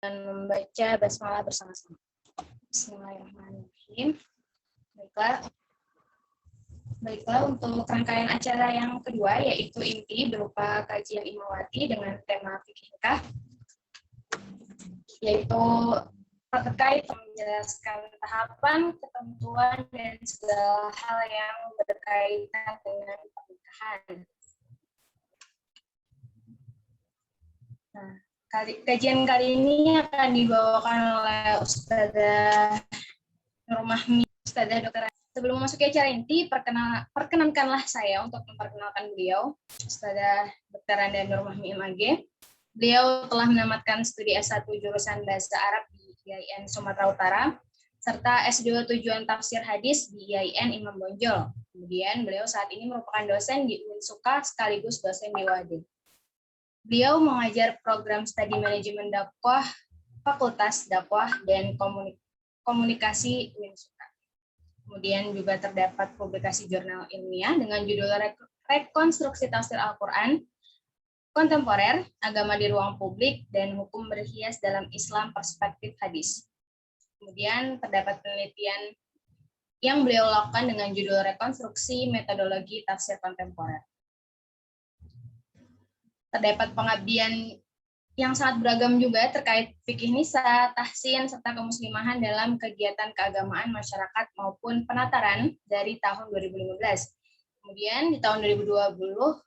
dan membaca basmalah bersama-sama. Bismillahirrahmanirrahim. Baiklah, untuk rangkaian acara yang kedua yaitu inti berupa kajian Imawati dengan tema fikih nikah, yaitu terkait menjelaskan tahapan, ketentuan, dan segala hal yang berkaitan dengan pernikahan. Nah, kajian kali ini akan dibawakan oleh Ustadzah Nur Mahmi, Ustadzah Dr. Sebelum masuk ke acara inti, perkenankanlah saya untuk memperkenalkan beliau, Ustadzah Dr. Anda Nur Mahmi MAG. Beliau telah menamatkan studi S1 jurusan Bahasa Arab di IAIN Sumatera Utara, serta S2 tujuan tafsir hadis di IAIN Imam Bonjol. Kemudian beliau saat ini merupakan dosen di Unsukka sekaligus dosen di Wadid. Beliau mengajar program studi manajemen dakwah, Fakultas Dakwah dan Komunikasi Unsukka. Kemudian juga terdapat publikasi jurnal ilmiah dengan judul Rekonstruksi Tafsir Al-Quran Kontemporer, Agama di Ruang Publik, dan Hukum Berhias dalam Islam Perspektif Hadis. Kemudian terdapat penelitian yang beliau lakukan dengan judul Rekonstruksi Metodologi Tafsir Kontemporer. Terdapat pengabdian yang sangat beragam juga terkait fikih nisa, tahsin, serta kemuslimahan dalam kegiatan keagamaan masyarakat maupun penataran dari tahun 2015. Kemudian di tahun 2020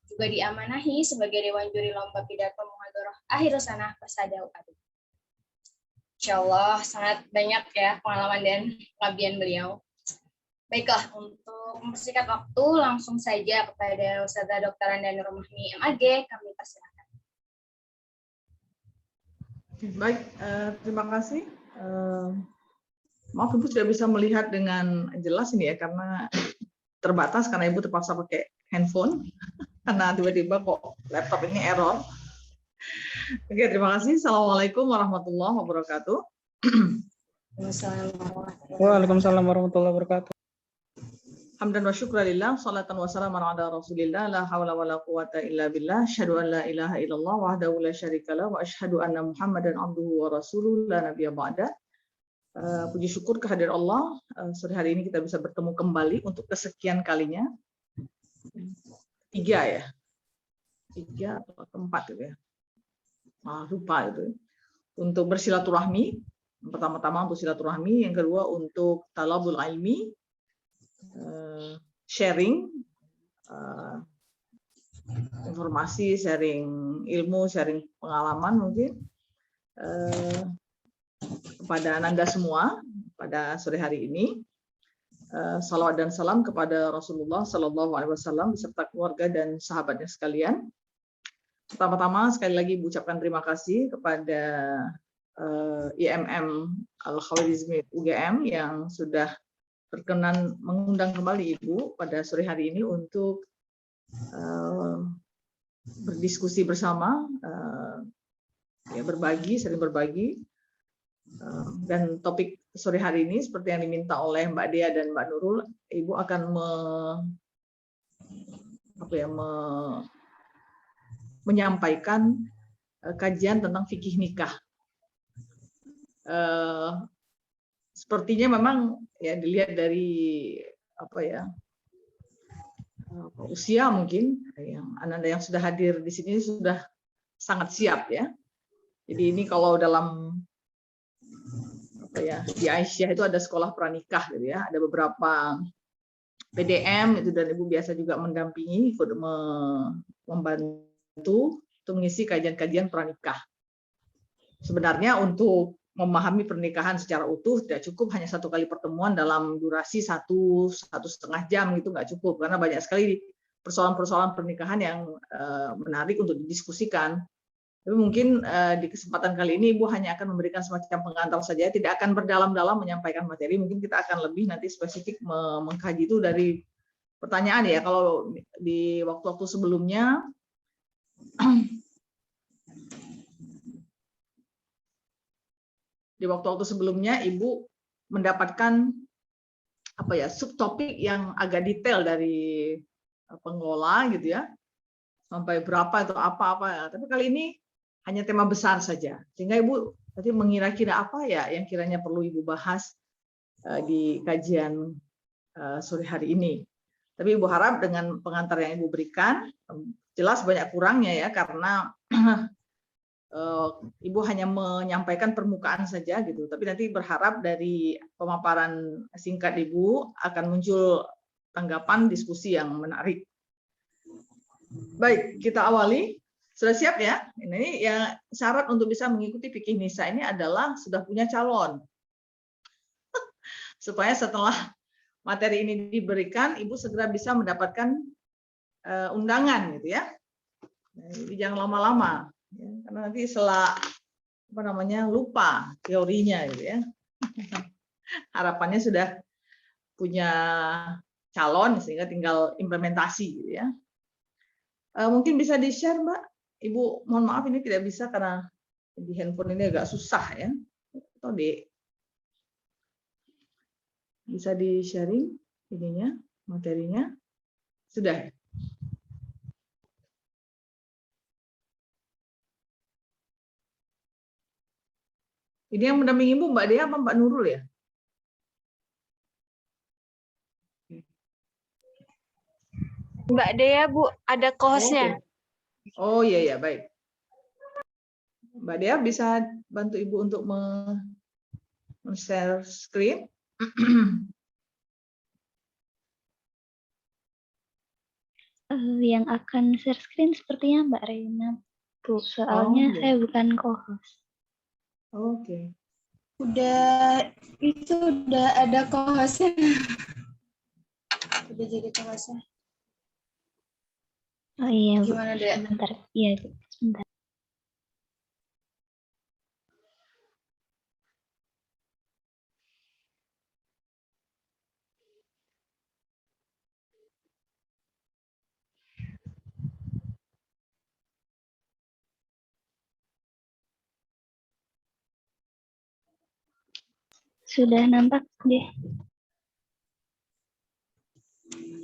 juga diamanahi sebagai Dewan Juri Lomba Pidato Muhadharah Akhir Sanah Persada UAD. Insyaallah sangat banyak ya pengalaman dan pengabdian beliau. Baiklah, untuk mempersingkat waktu, langsung saja kepada Ustadzah Dr. Anda Nur Mahmi MAG, kami persilakan. Baik, terima kasih. Maaf Ibu tidak bisa melihat dengan jelas ini ya, karena terbatas karena Ibu terpaksa pakai handphone karena tiba-tiba kok laptop ini error. Oke, terima kasih. Assalamualaikum warahmatullahi wabarakatuh. Waalaikumsalam warahmatullahi wabarakatuh. Hamdan wa syukralillah, salatan wa salaman ala rasulillah, la hawla wa la quwata illa billah, asyhadu an la ilaha illallah wahdahu la syarikalah, wa asyhadu anna Muhammadan abduhu wa rasuluh la nabiyya ba'da. Puji syukur kehadirat Allah, sore hari ini kita bisa bertemu kembali untuk kesekian kalinya. Tiga atau keempat gitu ya. Lupa itu. Untuk bersilaturahmi, pertama-tama untuk silaturahmi, yang kedua untuk talabul ilmi, sharing informasi, sharing ilmu, sharing pengalaman mungkin kepada Anda semua pada sore hari ini. Salawat dan salam kepada Rasulullah Sallallahu Alaihi Wasallam beserta keluarga dan sahabatnya sekalian. Pertama-tama sekali lagi ucapkan terima kasih kepada IMM Al-Khawarizmi UGM yang sudah berkenan mengundang kembali Ibu pada sore hari ini untuk berdiskusi bersama, saling berbagi, dan topik sore hari ini seperti yang diminta oleh Mbak Dea dan Mbak Nurul, Ibu akan menyampaikan kajian tentang fikih nikah. Sepertinya memang ya dilihat dari usia mungkin yang Anda yang sudah hadir di sini sudah sangat siap ya. Jadi ini kalau dalam di Aisyah itu ada sekolah pranikah gitu ya. Ada beberapa PDM itu dan Ibu biasa juga mendampingi, ikut membantu untuk mengisi kajian-kajian pranikah. Sebenarnya untuk memahami pernikahan secara utuh tidak cukup hanya satu kali pertemuan dalam durasi satu setengah jam gitu, nggak cukup karena banyak sekali persoalan-persoalan pernikahan yang menarik untuk didiskusikan. Tapi mungkin di kesempatan kali ini Ibu hanya akan memberikan semacam pengantar saja, tidak akan berdalam-dalam menyampaikan materi. Mungkin kita akan lebih nanti spesifik mengkaji itu dari pertanyaan ya. Kalau di waktu-waktu sebelumnya Ibu mendapatkan subtopik yang agak detail dari pengelola gitu ya, sampai berapa atau apa-apa. Tapi kali ini hanya tema besar saja, sehingga Ibu Tapi mengira-kira apa ya yang kiranya perlu Ibu bahas di kajian sore hari ini. Tapi Ibu harap dengan pengantar yang Ibu berikan, jelas banyak kurangnya ya, karena Ibu hanya menyampaikan permukaan saja gitu. Tapi nanti berharap dari pemaparan singkat Ibu akan muncul tanggapan diskusi yang menarik. Baik, kita awali. Sudah siap ya? Ini ya syarat untuk bisa mengikuti fikih nisa ini adalah sudah punya calon. Supaya setelah materi ini diberikan, Ibu segera bisa mendapatkan undangan gitu ya. Jadi jangan lama-lama, ya, karena nanti setelah lupa teorinya gitu ya. Harapannya sudah punya calon sehingga tinggal implementasi gitu ya. Mungkin bisa di-share, Mbak. Ibu, mohon maaf ini tidak bisa karena di handphone ini agak susah ya. Atau bisa di-sharing ininya, materinya. Sudah. Ini yang mendampingi Ibu Mbak Dea apa Mbak Nurul ya? Mbak Dea, Bu, ada co-hostnya. Oh iya ya, baik. Mbak Dea bisa bantu Ibu untuk men-share screen. Yang akan share screen sepertinya Mbak Reina, Bu. Soalnya saya bukan co-host. Oke. Udah ada co-hostnya. Udah jadi co-hostnya. Oh iya, Bu. Gimana deh? Sebentar. Iya, Bu. Sebentar. Sudah nampak deh.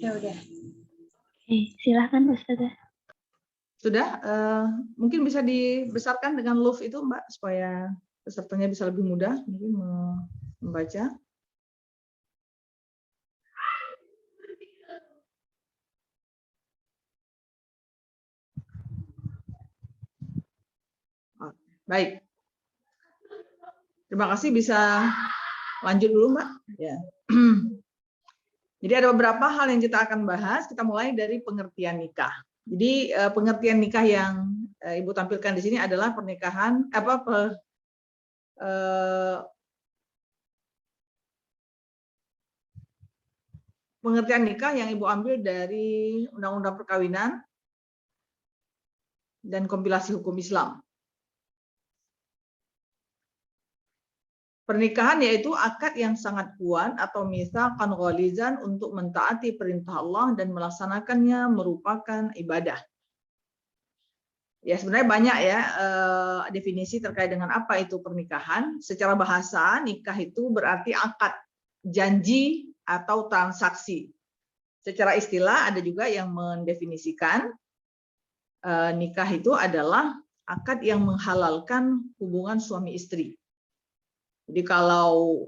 Ya udah. Oke, silahkan Ustazah. Sudah, mungkin bisa dibesarkan dengan love itu Mbak, supaya pesertanya bisa lebih mudah mungkin membaca. Baik. Terima kasih, bisa lanjut dulu Mbak. Ya. Jadi ada beberapa hal yang kita akan bahas. Kita mulai dari pengertian nikah. Jadi pengertian nikah yang Ibu tampilkan di sini adalah pernikahan pengertian nikah yang Ibu ambil dari Undang-Undang Perkawinan dan kompilasi hukum Islam. Pernikahan yaitu akad yang sangat kuat atau mitsaqan ghalizan untuk mentaati perintah Allah dan melaksanakannya merupakan ibadah. Ya sebenarnya banyak ya definisi terkait dengan apa itu pernikahan. Secara bahasa nikah itu berarti akad, janji atau transaksi. Secara istilah ada juga yang mendefinisikan nikah itu adalah akad yang menghalalkan hubungan suami istri. Jadi kalau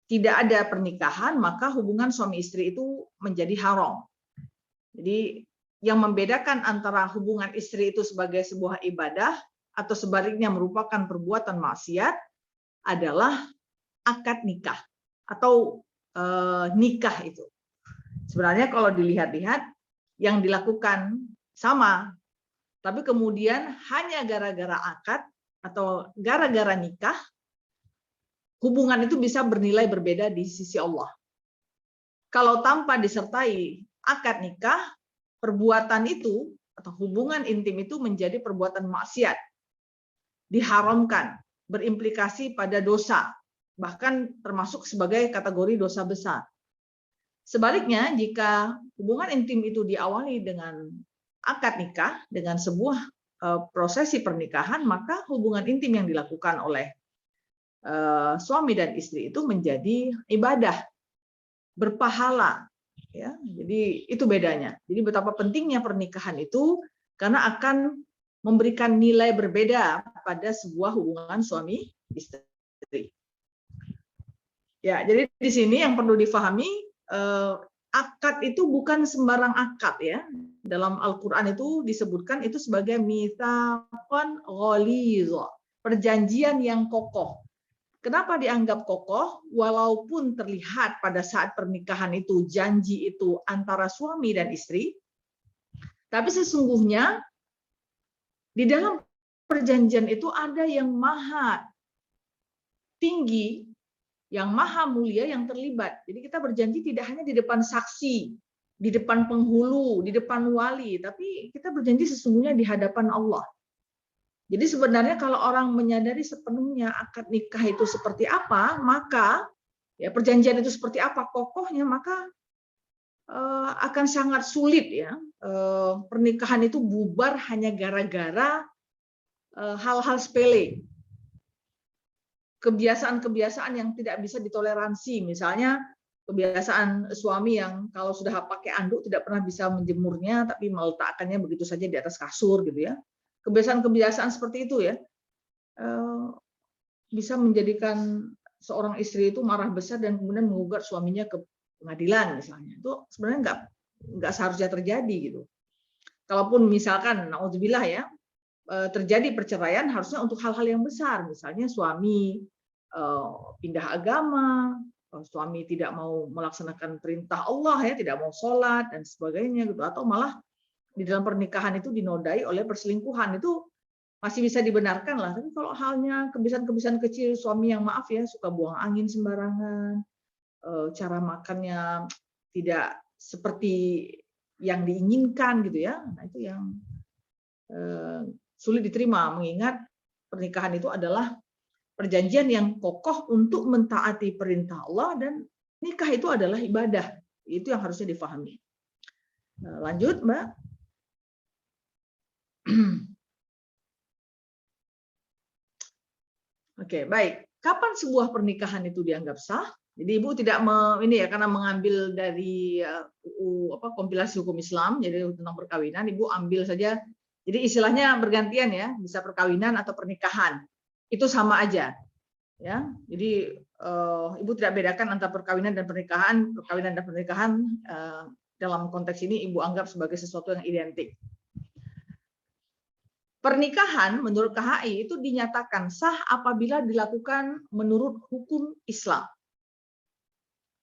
tidak ada pernikahan, maka hubungan suami istri itu menjadi haram. Jadi yang membedakan antara hubungan istri itu sebagai sebuah ibadah atau sebaliknya merupakan perbuatan maksiat adalah akad nikah atau nikah itu. Sebenarnya kalau dilihat-lihat yang dilakukan sama, tapi kemudian hanya gara-gara akad atau gara-gara nikah, hubungan itu bisa bernilai berbeda di sisi Allah. Kalau tanpa disertai akad nikah, perbuatan itu atau hubungan intim itu menjadi perbuatan maksiat, diharamkan, berimplikasi pada dosa, bahkan termasuk sebagai kategori dosa besar. Sebaliknya, jika hubungan intim itu diawali dengan akad nikah, dengan sebuah prosesi pernikahan, maka hubungan intim yang dilakukan oleh suami dan istri itu menjadi ibadah, berpahala. Ya, jadi itu bedanya. Jadi betapa pentingnya pernikahan itu karena akan memberikan nilai berbeda pada sebuah hubungan suami istri. Ya, jadi di sini yang perlu difahami, akad itu bukan sembarang akad ya. Dalam Al-Quran itu disebutkan itu sebagai mitsaqan ghalidha, perjanjian yang kokoh. Kenapa dianggap kokoh? Walaupun terlihat pada saat pernikahan itu janji itu antara suami dan istri, tapi sesungguhnya di dalam perjanjian itu ada yang maha tinggi, yang maha mulia yang terlibat. Jadi kita berjanji tidak hanya di depan saksi, di depan penghulu, di depan wali, tapi kita berjanji sesungguhnya di hadapan Allah. Jadi sebenarnya kalau orang menyadari sepenuhnya akad nikah itu seperti apa, maka ya perjanjian itu seperti apa kokohnya, maka akan sangat sulit ya pernikahan itu bubar hanya gara-gara hal-hal sepele, kebiasaan-kebiasaan yang tidak bisa ditoleransi, misalnya kebiasaan suami yang kalau sudah pakai anduk tidak pernah bisa menjemurnya, tapi meletakkannya begitu saja di atas kasur gitu ya. Kebiasaan-kebiasaan seperti itu ya bisa menjadikan seorang istri itu marah besar dan kemudian menggugat suaminya ke pengadilan misalnya. Itu sebenarnya nggak seharusnya terjadi gitu. Kalaupun misalkan naudzubillah ya terjadi perceraian harusnya untuk hal-hal yang besar, misalnya suami pindah agama, suami tidak mau melaksanakan perintah Allah ya, tidak mau sholat dan sebagainya gitu, atau malah di dalam pernikahan itu dinodai oleh perselingkuhan, itu masih bisa dibenarkan lah. Tapi kalau halnya kebiasaan-kebiasaan kecil, suami yang maaf ya suka buang angin sembarangan, cara makannya tidak seperti yang diinginkan gitu ya, nah itu yang sulit diterima, mengingat pernikahan itu adalah perjanjian yang kokoh untuk mentaati perintah Allah dan nikah itu adalah ibadah. Itu yang harusnya difahami. Nah, lanjut, Mbak. Oke, baik. Kapan sebuah pernikahan itu dianggap sah? Jadi Ibu tidak ini ya karena mengambil dari kompilasi hukum Islam, jadi tentang perkawinan, Ibu ambil saja. Jadi istilahnya bergantian ya, bisa perkawinan atau pernikahan. Itu sama aja. Ya. Jadi Ibu tidak bedakan antara perkawinan dan pernikahan. Perkawinan dan pernikahan dalam konteks ini Ibu anggap sebagai sesuatu yang identik. Pernikahan menurut KHI itu dinyatakan sah apabila dilakukan menurut hukum Islam.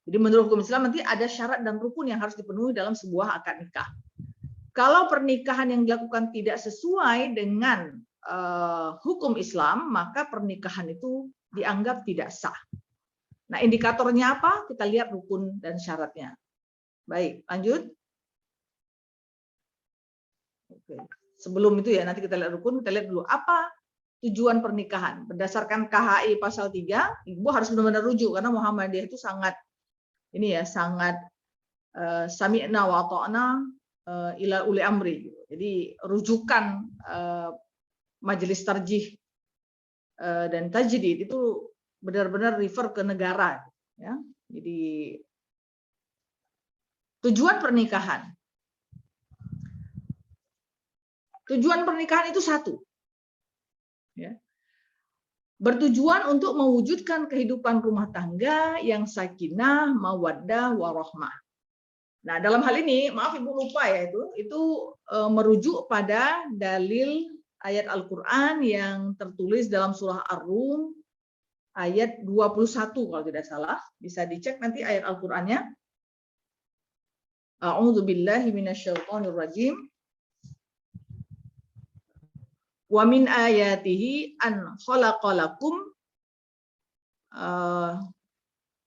Jadi menurut hukum Islam nanti ada syarat dan rukun yang harus dipenuhi dalam sebuah akad nikah. Kalau pernikahan yang dilakukan tidak sesuai dengan hukum Islam, maka pernikahan itu dianggap tidak sah. Nah, indikatornya apa? Kita lihat rukun dan syaratnya. Baik, lanjut. Oke. Sebelum itu ya, nanti kita lihat rukun, kita lihat dulu apa tujuan pernikahan. Berdasarkan KHI pasal 3, Ibu harus benar-benar rujuk karena Muhammadiyah itu sangat ini ya, sangat sami'na wa ta'na ila uli amri. Jadi rujukan majelis tarjih dan tajdid itu benar-benar refer ke negara ya. Jadi tujuan pernikahan. Tujuan pernikahan itu satu. Ya. Bertujuan untuk mewujudkan kehidupan rumah tangga yang sakinah, mawaddah, warahmah. Nah, dalam hal ini, maaf Ibu lupa ya itu merujuk pada dalil ayat Al-Qur'an yang tertulis dalam surah Ar-Rum ayat 21 kalau tidak salah. Bisa dicek nanti ayat Al-Qur'annya. A'udzubillahi minasyaitonirrajim. Wa min ayatihi an khalaqalakum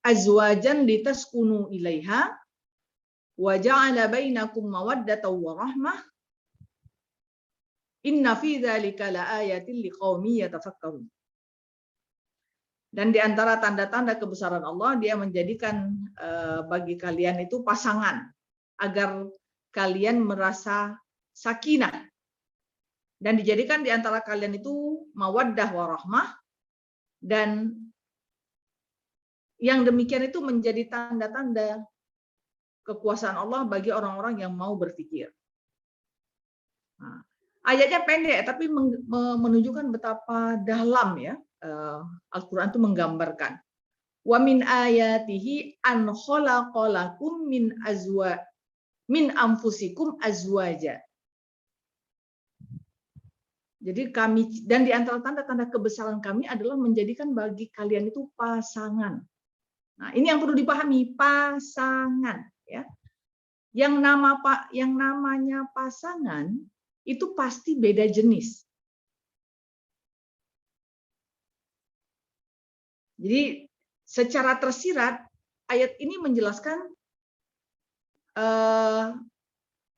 azwajan litaskunu ilaiha wa ja'ala bainakum mawaddatan wa rahmah inna fi dzalika laayatin liqaumin yatafakkarun. Dan di antara tanda-tanda kebesaran Allah, Dia menjadikan bagi kalian itu pasangan agar kalian merasa sakinah. Dan dijadikan di antara kalian itu mawaddah warahmah, dan yang demikian itu menjadi tanda-tanda kekuasaan Allah bagi orang-orang yang mau berpikir. Nah, Ayatnya pendek, tapi menunjukkan betapa dalam ya Al-Quran itu menggambarkan. Wa min ayatihi an khalaqalakum min anfusikum azwaja. Jadi kami, dan di antara tanda-tanda kebesaran kami adalah menjadikan bagi kalian itu pasangan. Nah, ini yang perlu dipahami, pasangan ya. Yang namanya pasangan itu pasti beda jenis. Jadi secara tersirat ayat ini menjelaskan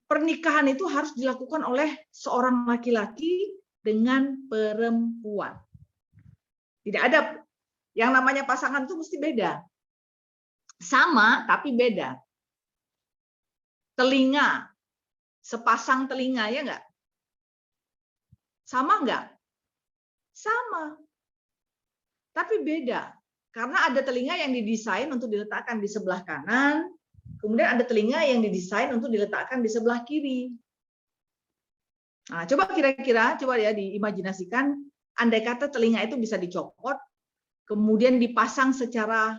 pernikahan itu harus dilakukan oleh seorang laki-laki dengan perempuan. Tidak ada yang namanya pasangan itu mesti beda. Sama tapi beda. Telinga, sepasang telinga ya enggak? Sama enggak? Sama. Tapi beda. Karena ada telinga yang didesain untuk diletakkan di sebelah kanan, kemudian ada telinga yang didesain untuk diletakkan di sebelah kiri. Nah, coba kira-kira, coba ya diimajinasikan, andai kata telinga itu bisa dicopot, kemudian dipasang secara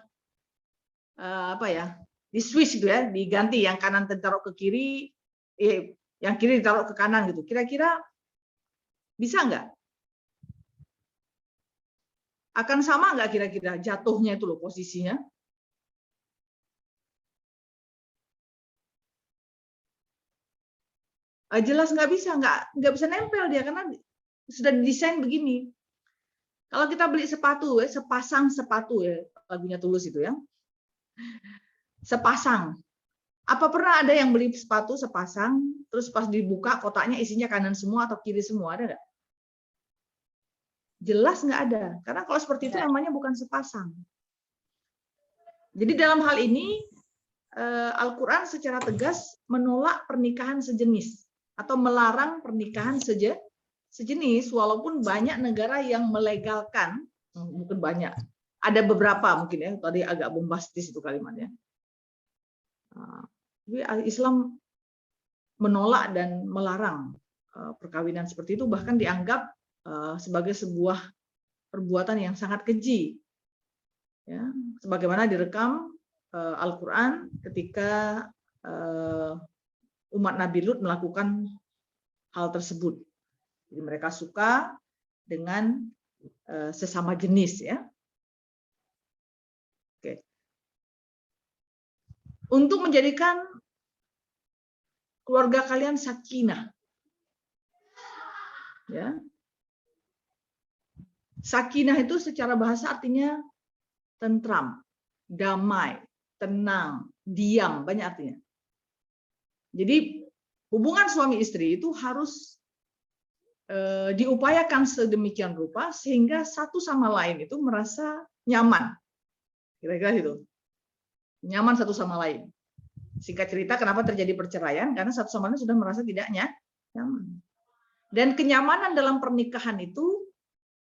di switch gitu ya, diganti yang kanan ditaruh ke kiri, yang kiri ditaruh ke kanan gitu. Kira-kira bisa nggak? Akan sama nggak kira-kira jatuhnya itu loh posisinya? Jelas nggak bisa nempel dia karena sudah didesain begini. Kalau kita beli sepatu ya, sepasang sepatu ya, lagunya Tulus itu ya. Sepasang. Apa pernah ada yang beli sepatu sepasang, terus pas dibuka kotaknya isinya kanan semua atau kiri semua, ada nggak? Jelas nggak ada, karena kalau seperti itu namanya bukan sepasang. Jadi dalam hal ini Al-Quran secara tegas menolak pernikahan sejenis atau melarang pernikahan sejenis, walaupun banyak negara yang melegalkan, mungkin banyak, ada beberapa mungkin ya, tadi agak bombastis itu kalimatnya. Tapi Islam menolak dan melarang perkawinan seperti itu, bahkan dianggap sebagai sebuah perbuatan yang sangat keji, ya, sebagaimana direkam Al-Quran ketika umat Nabi Lut melakukan hal tersebut. Jadi mereka suka dengan sesama jenis, ya. Oke. Untuk menjadikan keluarga kalian sakinah, ya. Sakinah itu secara bahasa artinya tentram, damai, tenang, diam, banyak artinya. Jadi hubungan suami istri itu harus diupayakan sedemikian rupa sehingga satu sama lain itu merasa nyaman. Kira-kira itu. Nyaman satu sama lain. Singkat cerita, kenapa terjadi perceraian? Karena satu sama lain sudah merasa tidak nyaman. Dan kenyamanan dalam pernikahan itu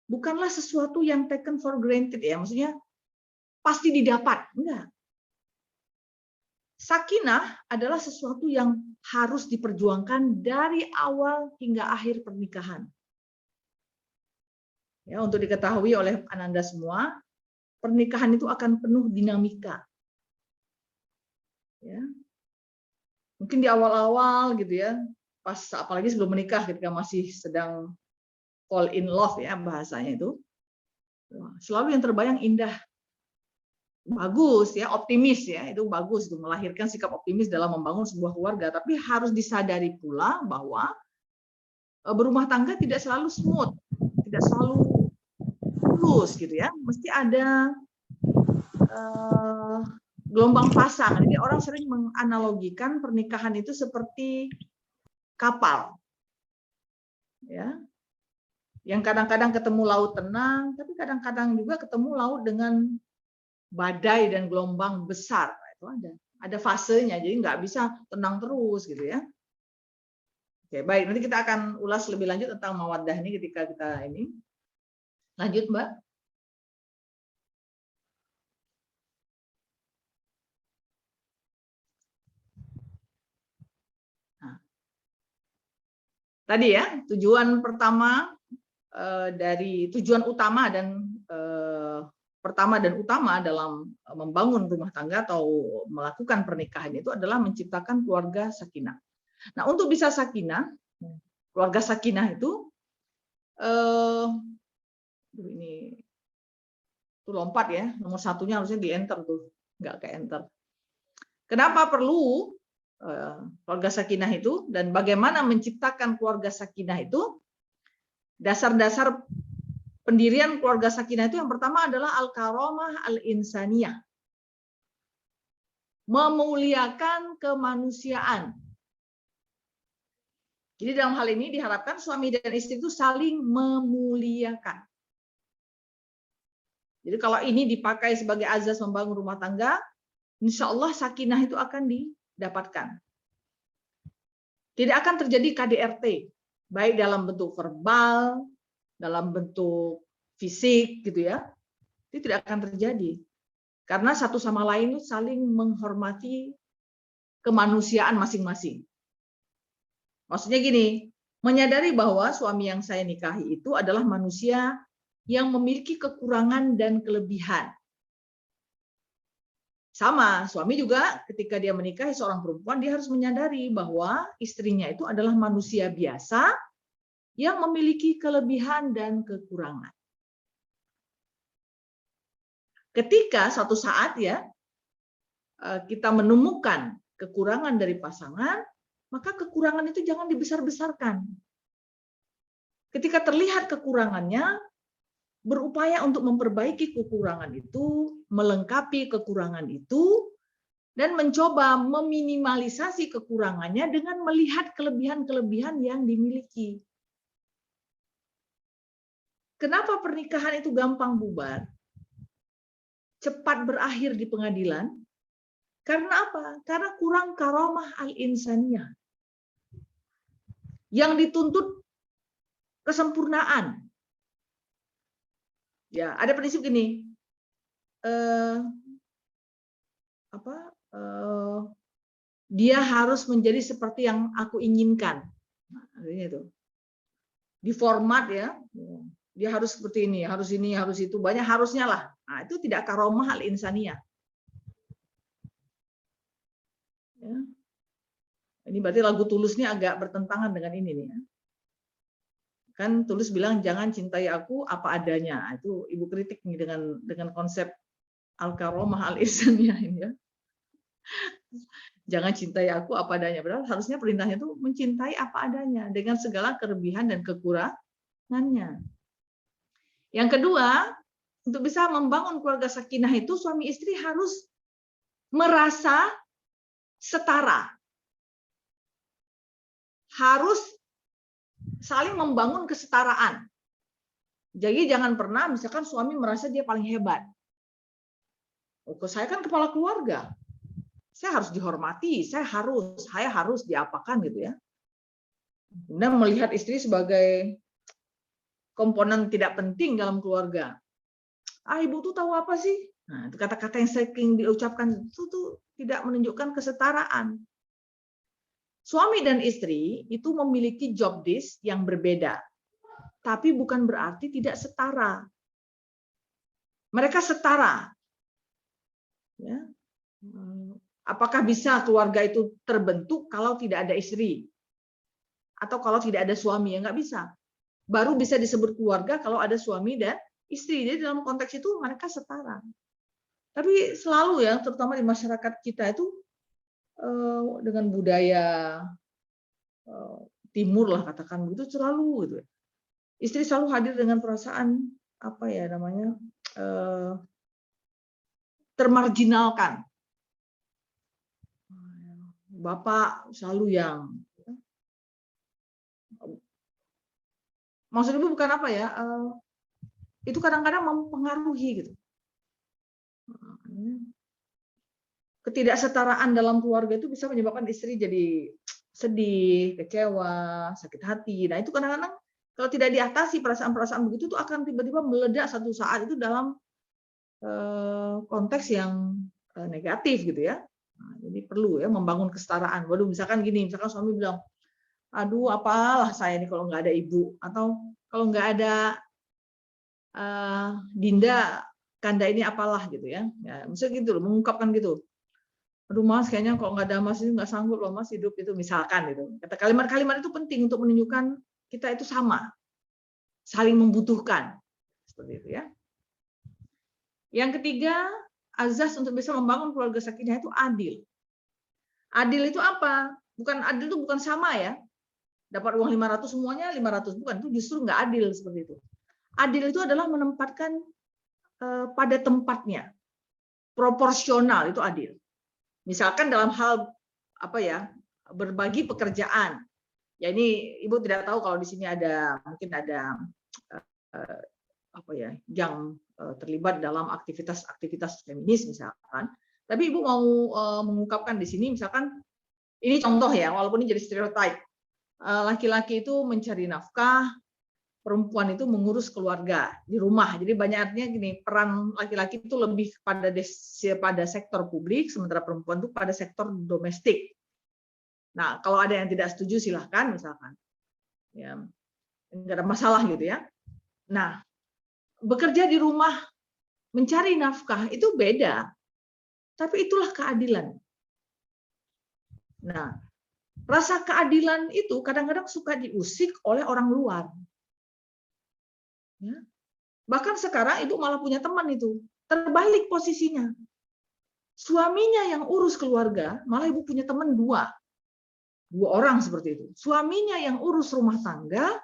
bukanlah sesuatu yang taken for granted, ya, maksudnya pasti didapat, enggak. Sakinah adalah sesuatu yang harus diperjuangkan dari awal hingga akhir pernikahan. Ya, untuk diketahui oleh Ananda semua, pernikahan itu akan penuh dinamika. Ya. Mungkin di awal-awal gitu ya, pas apalagi sebelum menikah ketika masih sedang fall in love ya bahasanya itu, selalu yang terbayang indah, bagus ya, optimis ya, itu bagus, itu melahirkan sikap optimis dalam membangun sebuah keluarga. Tapi harus disadari pula bahwa berumah tangga tidak selalu smooth, tidak selalu mulus gitu ya, mesti ada gelombang pasang. Jadi orang sering menganalogikan pernikahan itu seperti kapal, ya. Yang kadang-kadang ketemu laut tenang, tapi kadang-kadang juga ketemu laut dengan badai dan gelombang besar. Itu ada fasenya, jadi nggak bisa tenang terus gitu ya. Oke, baik, nanti kita akan ulas lebih lanjut tentang mawaddah ini ketika kita ini. Lanjut, Mbak. Nah. Tadi ya, tujuan pertama dari tujuan utama dan utama dalam membangun rumah tangga atau melakukan pernikahan itu adalah menciptakan keluarga sakinah. Nah, untuk bisa sakinah, keluarga sakinah itu ini tuh lompat ya, nomor satunya harusnya di enter tuh, nggak ke enter. Kenapa perlu keluarga sakinah itu dan bagaimana menciptakan keluarga sakinah itu? Dasar-dasar pendirian keluarga sakinah itu yang pertama adalah al-karamah al-insaniyah. Memuliakan kemanusiaan. Jadi dalam hal ini diharapkan suami dan istri itu saling memuliakan. Jadi kalau ini dipakai sebagai azas membangun rumah tangga, insya Allah sakinah itu akan didapatkan. Tidak akan terjadi KDRT, baik dalam bentuk verbal, dalam bentuk fisik, gitu ya. Itu tidak akan terjadi. Karena satu sama lain itu saling menghormati kemanusiaan masing-masing. Maksudnya gini, menyadari bahwa suami yang saya nikahi itu adalah manusia yang memiliki kekurangan dan kelebihan. Sama, suami juga ketika dia menikahi seorang perempuan, dia harus menyadari bahwa istrinya itu adalah manusia biasa yang memiliki kelebihan dan kekurangan. Ketika suatu saat ya kita menemukan kekurangan dari pasangan, maka kekurangan itu jangan dibesar-besarkan. Ketika terlihat kekurangannya, berupaya untuk memperbaiki kekurangan itu, melengkapi kekurangan itu, dan mencoba meminimalisasi kekurangannya dengan melihat kelebihan-kelebihan yang dimiliki. Kenapa pernikahan itu gampang bubar? Cepat berakhir di pengadilan? Karena apa? Karena kurang karamah al-insaniyah. Yang dituntut kesempurnaan. Ya, ada prinsip gini. Dia harus menjadi seperti yang aku inginkan. Nah, itu. Di format ya. Dia harus seperti ini, harus itu. Banyak harusnya lah. Nah, itu tidak karamah al-insaniyah. Ya. Ini berarti lagu Tulus ini agak bertentangan dengan ini nih. Kan Tulus bilang jangan cintai aku apa adanya. Itu ibu kritik nih dengan konsep al-karamah al-insaniyah ini ya. Jangan cintai aku apa adanya. Padahal harusnya perintahnya itu mencintai apa adanya dengan segala kelebihan dan kekurangannya. Yang kedua, untuk bisa membangun keluarga sakinah itu suami istri harus merasa setara. Harus saling membangun kesetaraan. Jadi jangan pernah misalkan suami merasa dia paling hebat. Oh, saya kan kepala keluarga. Saya harus dihormati, saya harus diapakan gitu ya. Kemudian melihat istri sebagai komponen tidak penting dalam keluarga. Ah, ibu tuh tahu apa sih? Nah, itu kata-kata yang sering diucapkan itu tuh tidak menunjukkan kesetaraan. Suami dan istri itu memiliki job desk yang berbeda, tapi bukan berarti tidak setara. Mereka setara. Ya. Apakah bisa keluarga itu terbentuk kalau tidak ada istri? Atau kalau tidak ada suami? Ya nggak bisa. Baru bisa disebut keluarga kalau ada suami dan istri. Jadi dalam konteks itu mereka setara. Tapi selalu ya, terutama di masyarakat kita itu dengan budaya timur lah katakan begitu selalu gitu. Istri selalu hadir dengan perasaan apa ya namanya termarginalkan. Bapak selalu yang maksud ibu bukan apa ya itu kadang-kadang mempengaruhi gitu. Ketidaksetaraan dalam keluarga itu bisa menyebabkan istri jadi sedih, kecewa, sakit hati. Nah itu kadang-kadang kalau tidak diatasi perasaan-perasaan begitu itu akan tiba-tiba meledak satu saat itu dalam konteks yang negatif gitu ya. Nah, jadi perlu ya membangun kesetaraan. Waduh misalkan gini, misalkan suami bilang, aduh apalah saya ini kalau nggak ada ibu, atau kalau nggak ada Dinda, Kanda ini apalah gitu ya. Ya misalnya gitu loh, mengungkapkan gitu. Aduh Mas, kayaknya kalau nggak ada Mas ini nggak sanggup loh Mas hidup itu, misalkan gitu. Kata kalimat-kalimat itu penting untuk menunjukkan kita itu sama, saling membutuhkan, seperti itu ya. Yang ketiga, azas untuk bisa membangun keluarga sakinah itu adil. Adil itu apa? Bukan adil itu bukan sama ya. Dapat uang 500 semuanya 500, bukan, itu justru nggak adil seperti itu. Adil itu adalah menempatkan pada tempatnya, proporsional, itu adil. Misalkan dalam hal apa ya, berbagi pekerjaan. Ya ini Ibu tidak tahu kalau di sini ada mungkin ada apa ya, yang terlibat dalam aktivitas feminis misalkan. Tapi Ibu mau mengungkapkan di sini misalkan ini contoh ya, walaupun ini jadi stereotip. Laki-laki itu mencari nafkah, perempuan itu mengurus keluarga di rumah. Jadi banyak artinya gini, peran laki-laki itu lebih pada sektor publik, sementara perempuan itu pada sektor domestik. Nah, kalau ada yang tidak setuju silahkan misalkan. Ya, nggak ada masalah gitu ya. Nah, bekerja di rumah, mencari nafkah itu beda. Tapi itulah keadilan. Nah, rasa keadilan itu kadang-kadang suka diusik oleh orang luar. Ya. Bahkan sekarang Ibu malah punya teman itu, terbalik posisinya. Suaminya yang urus keluarga, malah Ibu punya teman dua orang seperti itu. Suaminya yang urus rumah tangga,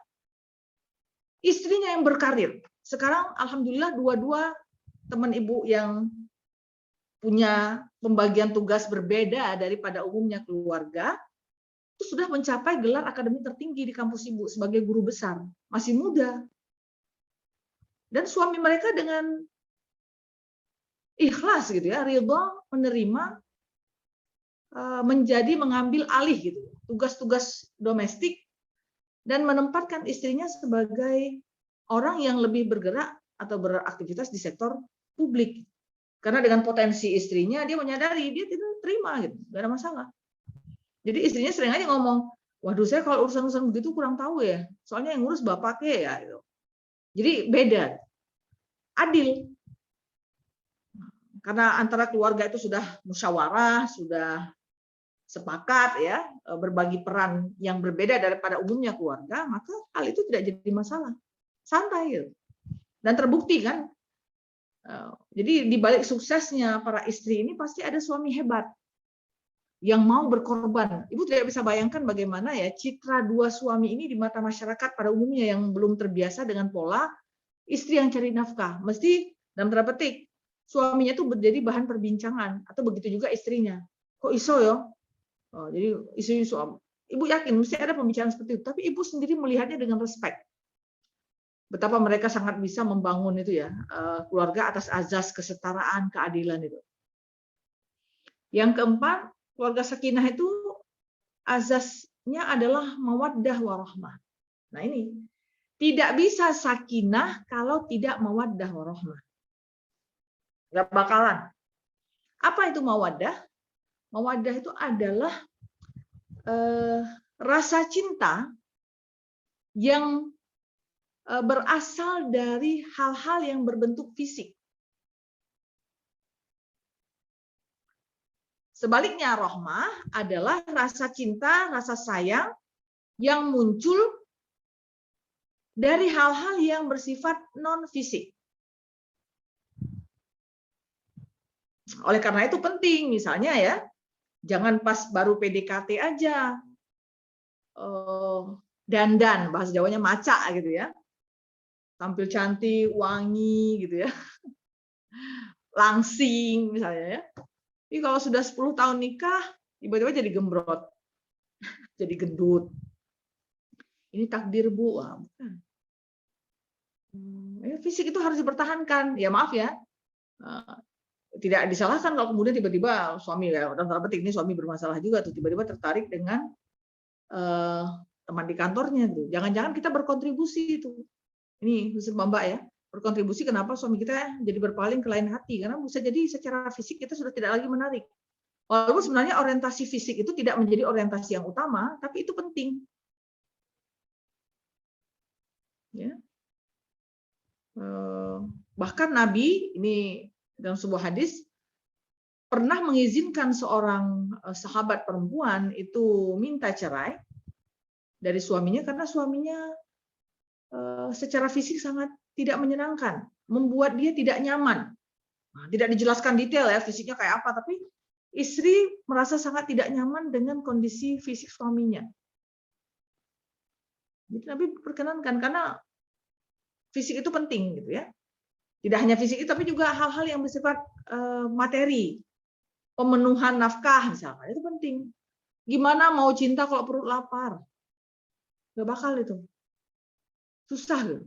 istrinya yang berkarir. Sekarang alhamdulillah dua-dua teman Ibu yang punya pembagian tugas berbeda daripada umumnya keluarga, itu sudah mencapai gelar akademik tertinggi di kampus Ibu sebagai guru besar, masih muda. Dan suami mereka dengan ikhlas gitu ya, ridha menerima, mengambil alih gitu tugas-tugas domestik dan menempatkan istrinya sebagai orang yang lebih bergerak atau beraktivitas di sektor publik. Karena dengan potensi istrinya dia menyadari dia tidak terima gitu, nggak ada masalah. Jadi istrinya sering aja ngomong, waduh saya kalau urusan-urusan begitu kurang tahu ya, soalnya yang ngurus bapaknya ya. Gitu. Jadi beda, adil. Karena antara keluarga itu sudah musyawarah, sudah sepakat ya, berbagi peran yang berbeda daripada umumnya keluarga, maka hal itu tidak jadi masalah. Santai gitu. Dan terbukti kan. Jadi di balik suksesnya para istri ini pasti ada suami hebat yang mau berkorban. Ibu tidak bisa bayangkan bagaimana ya citra dua suami ini di mata masyarakat pada umumnya yang belum terbiasa dengan pola istri yang cari nafkah. Mesti dalam tanda petik suaminya itu menjadi bahan perbincangan atau begitu juga istrinya. Kok iso ya? Jadi istri suami. Ibu yakin mesti ada pembicaraan seperti itu. Tapi ibu sendiri melihatnya dengan respect. Betapa mereka sangat bisa membangun itu ya keluarga atas azas kesetaraan, keadilan itu. Yang keempat, keluarga sakinah itu azasnya adalah mawaddah warahmah. Nah ini tidak bisa sakinah kalau tidak mawaddah warahmah. Nggak bakalan. Apa itu mawaddah? Mawaddah itu adalah rasa cinta yang berasal dari hal-hal yang berbentuk fisik. Sebaliknya rahmah adalah rasa cinta, rasa sayang yang muncul dari hal-hal yang bersifat non-fisik. Oleh karena itu penting, misalnya ya, jangan pas baru PDKT aja, dandan, bahasa Jawanya maca gitu ya. Tampil cantik, wangi gitu ya. Langsing misalnya ya. Tapi kalau sudah 10 tahun nikah, tiba-tiba jadi gembrot. Jadi gendut. Ini takdir Bu. Wah, bukan. Fisik itu harus dipertahankan. Ya maaf ya. Tidak disalahkan kalau kemudian tiba-tiba suami ya, dalam tanda petik ini suami bermasalah juga tuh, tiba-tiba tertarik dengan teman di kantornya tuh. Jangan-jangan kita berkontribusi itu. Ini khusus Mbak ya, berkontribusi kenapa suami kita jadi berpaling ke lain hati, karena bisa jadi secara fisik kita sudah tidak lagi menarik. Walaupun sebenarnya orientasi fisik itu tidak menjadi orientasi yang utama, tapi itu penting. Ya. Bahkan Nabi ini dalam sebuah hadis pernah mengizinkan seorang sahabat perempuan itu minta cerai dari suaminya karena suaminya secara fisik sangat tidak menyenangkan, membuat dia tidak nyaman. Nah, tidak dijelaskan detail ya fisiknya kayak apa, tapi istri merasa sangat tidak nyaman dengan kondisi fisik suaminya. Jadi Nabi perkenankan karena fisik itu penting gitu ya. Tidak hanya fisik itu, tapi juga hal-hal yang bersifat materi, pemenuhan nafkah misalkan itu penting. Gimana mau cinta kalau perut lapar? Gak bakal itu, susah gitu.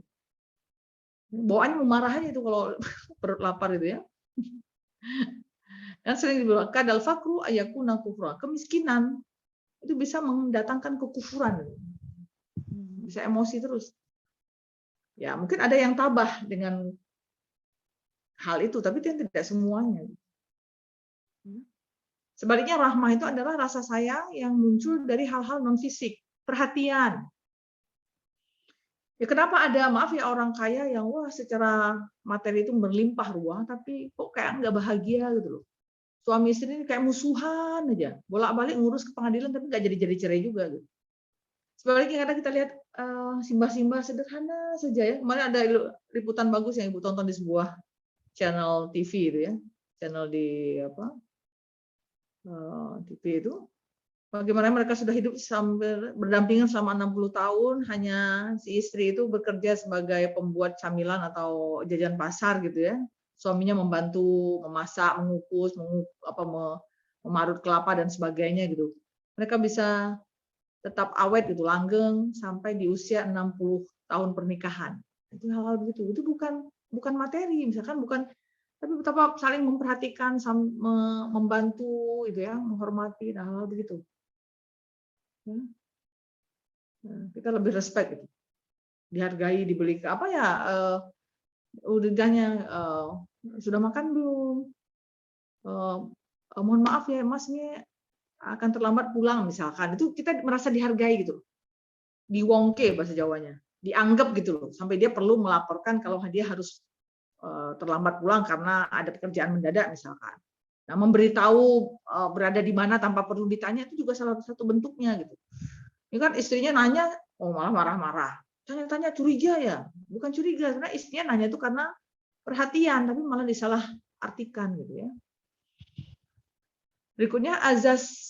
Bawaannya memarah aja itu kalau perut lapar itu ya. Dan sering dibilang kadal fakru ayakuna kufra. Kemiskinan itu bisa mendatangkan kekufuran, bisa emosi terus. Ya mungkin ada yang tabah dengan hal itu, tapi itu tidak semuanya. Sebaliknya rahmah itu adalah rasa sayang yang muncul dari hal-hal non fisik, perhatian. Ya kenapa ada, maaf ya, orang kaya yang wah secara materi itu berlimpah ruah, tapi kok kayak nggak bahagia gitu loh. Suami istri ini kayak musuhan aja, bolak-balik ngurus ke pengadilan tapi nggak jadi cerai juga gitu. Sebaliknya kadang kita lihat simbah-simbah sederhana saja ya. Kemarin ada liputan bagus yang Ibu tonton di sebuah channel TV itu ya, channel di TV itu. Bagaimana mereka sudah hidup sambil berdampingan selama 60 tahun, hanya si istri itu bekerja sebagai pembuat camilan atau jajan pasar gitu ya. Suaminya membantu memasak, mengukus, memarut kelapa dan sebagainya gitu. Mereka bisa tetap awet gitu, langgeng sampai di usia 60 tahun pernikahan. Itu hal-hal begitu. Itu bukan materi, misalkan bukan, tapi betapa saling memperhatikan, membantu gitu ya, menghormati, hal-hal begitu. Kita lebih respect gitu. Dihargai, dibeli apa ya, udahnya sudah makan belum, mohon maaf ya mas ini akan terlambat pulang misalkan, itu kita merasa dihargai gitu, diwongke bahasa Jawanya, dianggap gitu loh, sampai dia perlu melaporkan kalau dia harus terlambat pulang karena ada pekerjaan mendadak misalkan. Nah, memberitahu berada di mana tanpa perlu ditanya itu juga salah satu bentuknya gitu. Ini kan istrinya nanya, oh malah marah-marah. Tanya-tanya curiga ya, bukan curiga, karena istrinya nanya itu karena perhatian, tapi malah disalah artikan gitu ya. Berikutnya azas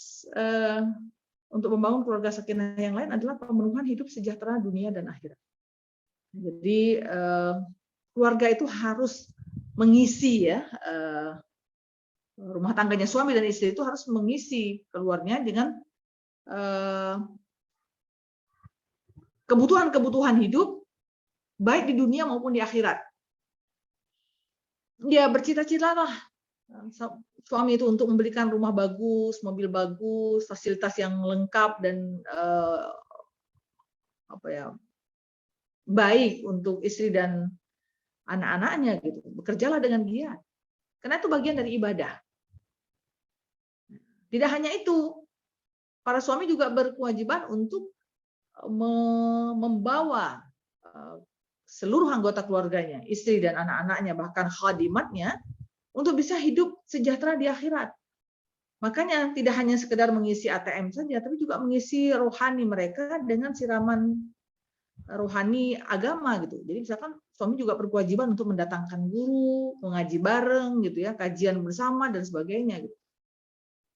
untuk membangun keluarga sakinah yang lain adalah pemenuhan hidup sejahtera dunia dan akhirat. Jadi keluarga itu harus mengisi ya. Rumah tangganya suami dan istri itu harus mengisi keluarnya dengan kebutuhan-kebutuhan hidup baik di dunia maupun di akhirat. Ya bercita-citalah suami itu untuk membelikan rumah bagus, mobil bagus, fasilitas yang lengkap dan baik untuk istri dan anak-anaknya gitu. Bekerjalah dengan giat. Karena itu bagian dari ibadah. Tidak hanya itu, para suami juga berkewajiban untuk membawa seluruh anggota keluarganya, istri dan anak-anaknya, bahkan khadimatnya, untuk bisa hidup sejahtera di akhirat. Makanya tidak hanya sekedar mengisi ATM saja, tapi juga mengisi rohani mereka dengan siraman rohani agama gitu. Jadi misalkan suami juga berkewajiban untuk mendatangkan guru, mengaji bareng gitu ya, kajian bersama dan sebagainya gitu.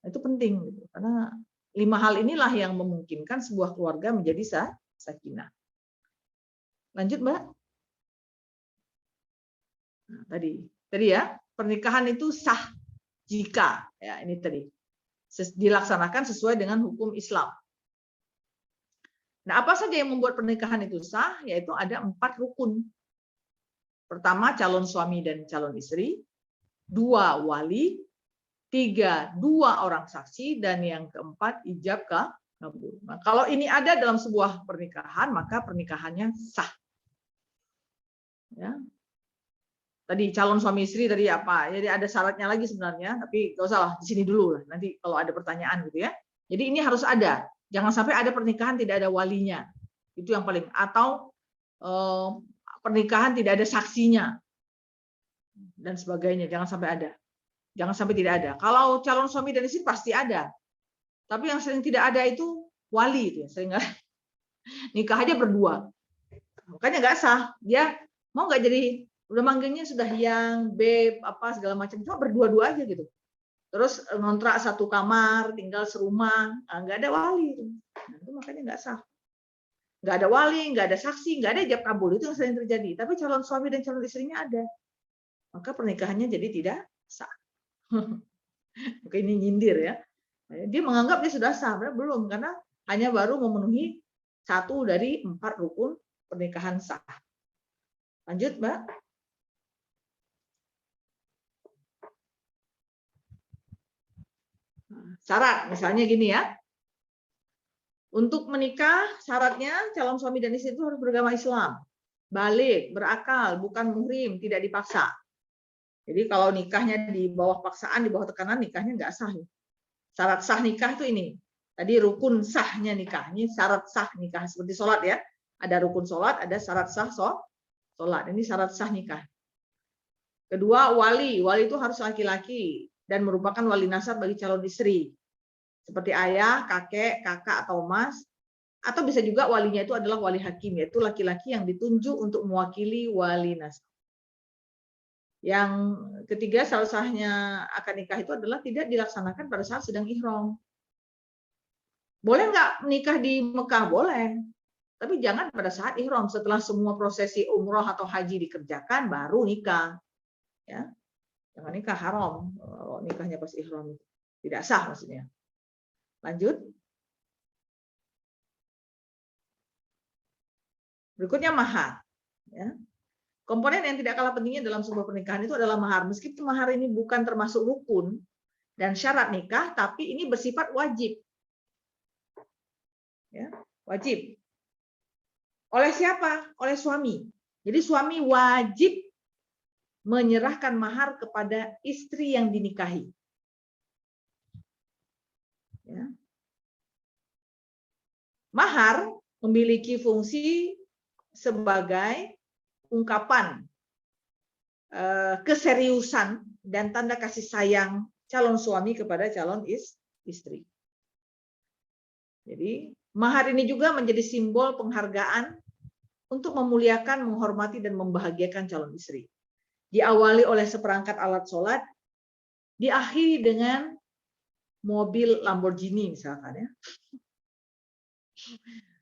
Itu penting gitu. Karena 5 hal inilah yang memungkinkan sebuah keluarga menjadi sakinah. Lanjut, Mbak. Nah, tadi ya, pernikahan itu sah jika ya ini tadi dilaksanakan sesuai dengan hukum Islam. Nah, apa saja yang membuat pernikahan itu sah? Yaitu ada 4 rukun. Pertama, calon suami dan calon istri. 2, wali. 3, 2 orang saksi, dan yang keempat ijab kabul. Nah, kalau ini ada dalam sebuah pernikahan, maka pernikahannya sah. Ya. Tadi calon suami istri tadi apa? Jadi ada syaratnya lagi sebenarnya, tapi nggak usah lah di sini dulu lah. Nanti kalau ada pertanyaan gitu ya. Jadi ini harus ada. Jangan sampai ada pernikahan tidak ada walinya. Itu yang paling, atau pernikahan tidak ada saksinya dan sebagainya, jangan sampai ada. Jangan sampai tidak ada. Kalau calon suami dan istri pasti ada. Tapi yang sering tidak ada itu wali itu ya. Sering nikah aja berdua. Makanya nggak sah. Dia mau nggak jadi, udah manggilnya sudah yang babe apa segala macam, cuma berdua-dua aja gitu. Terus ngontrak satu kamar, tinggal serumah, nggak ada wali itu. Nah, itu makanya nggak sah. Nggak ada wali, nggak ada saksi, nggak ada ijab kabul, itu yang sering terjadi. Tapi calon suami dan calon istrinya ada. Maka pernikahannya jadi tidak sah. Oke, ini nyindir ya. Dia menganggap dia sudah sah, belum, karena hanya baru memenuhi 1 dari 4 rukun pernikahan sah. Lanjut, Mbak. Syarat, misalnya gini ya. Untuk menikah, syaratnya calon suami dan istri itu harus beragama Islam. Balik, berakal, bukan muhrim, tidak dipaksa. Jadi kalau nikahnya di bawah paksaan, di bawah tekanan, nikahnya nggak sah. Syarat sah nikah itu ini. Tadi rukun sahnya nikah. Ini syarat sah nikah. Seperti sholat ya. Ada rukun sholat, ada syarat sah sholat. Ini syarat sah nikah. Kedua, wali. Wali itu harus laki-laki dan merupakan wali nasab bagi calon istri. Seperti ayah, kakek, kakak, atau mas. Atau bisa juga walinya itu adalah wali hakim, yaitu laki-laki yang ditunjuk untuk mewakili wali nasab. Yang ketiga, syarat sahnya akad nikah itu adalah tidak dilaksanakan pada saat sedang ihram. Boleh nggak menikah di Mekah? Boleh. Tapi jangan pada saat ihram. Setelah semua prosesi umroh atau haji dikerjakan, baru nikah. Ya. Jangan nikah haram. Nikahnya pas ihram. Tidak sah maksudnya. Lanjut. Berikutnya mahar. Ya. Komponen yang tidak kalah pentingnya dalam sebuah pernikahan itu adalah mahar. Meskipun mahar ini bukan termasuk rukun dan syarat nikah, tapi ini bersifat wajib. Ya, wajib. Oleh siapa? Oleh suami. Jadi suami wajib menyerahkan mahar kepada istri yang dinikahi. Ya. Mahar memiliki fungsi sebagai ungkapan keseriusan dan tanda kasih sayang calon suami kepada calon istri. Jadi mahar ini juga menjadi simbol penghargaan untuk memuliakan, menghormati, dan membahagiakan calon istri. Diawali oleh seperangkat alat sholat, diakhiri dengan mobil Lamborghini misalkan ya.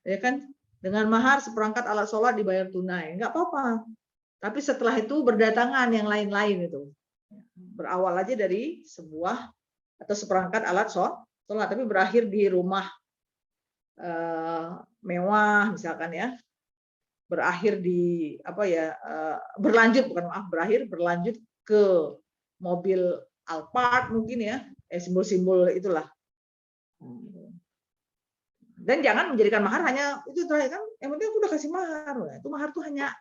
Ya kan? Dengan mahar seperangkat alat sholat dibayar tunai, nggak apa-apa. Tapi setelah itu berdatangan yang lain-lain itu. Berawal aja dari sebuah atau seperangkat alat sholat, tapi berakhir di rumah mewah misalkan ya. Berakhir di apa ya? Berlanjut ke mobil Alphard mungkin ya. Simbol-simbol itulah. Dan jangan menjadikan mahar hanya itu terakhir kan, yang penting aku udah kasih mahar. Itu mahar tuh hanya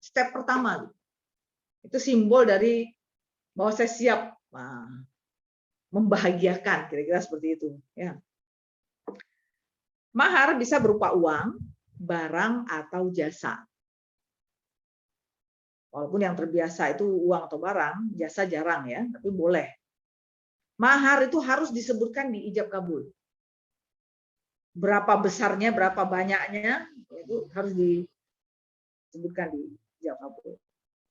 step pertama. Itu simbol dari bahwa saya siap membahagiakan, kira-kira seperti itu. Ya. Mahar bisa berupa uang, barang, atau jasa. Walaupun yang terbiasa itu uang atau barang, jasa jarang ya, tapi boleh. Mahar itu harus disebutkan di ijab kabul. Berapa besarnya, berapa banyaknya, itu harus disebutkan di ijab kabul.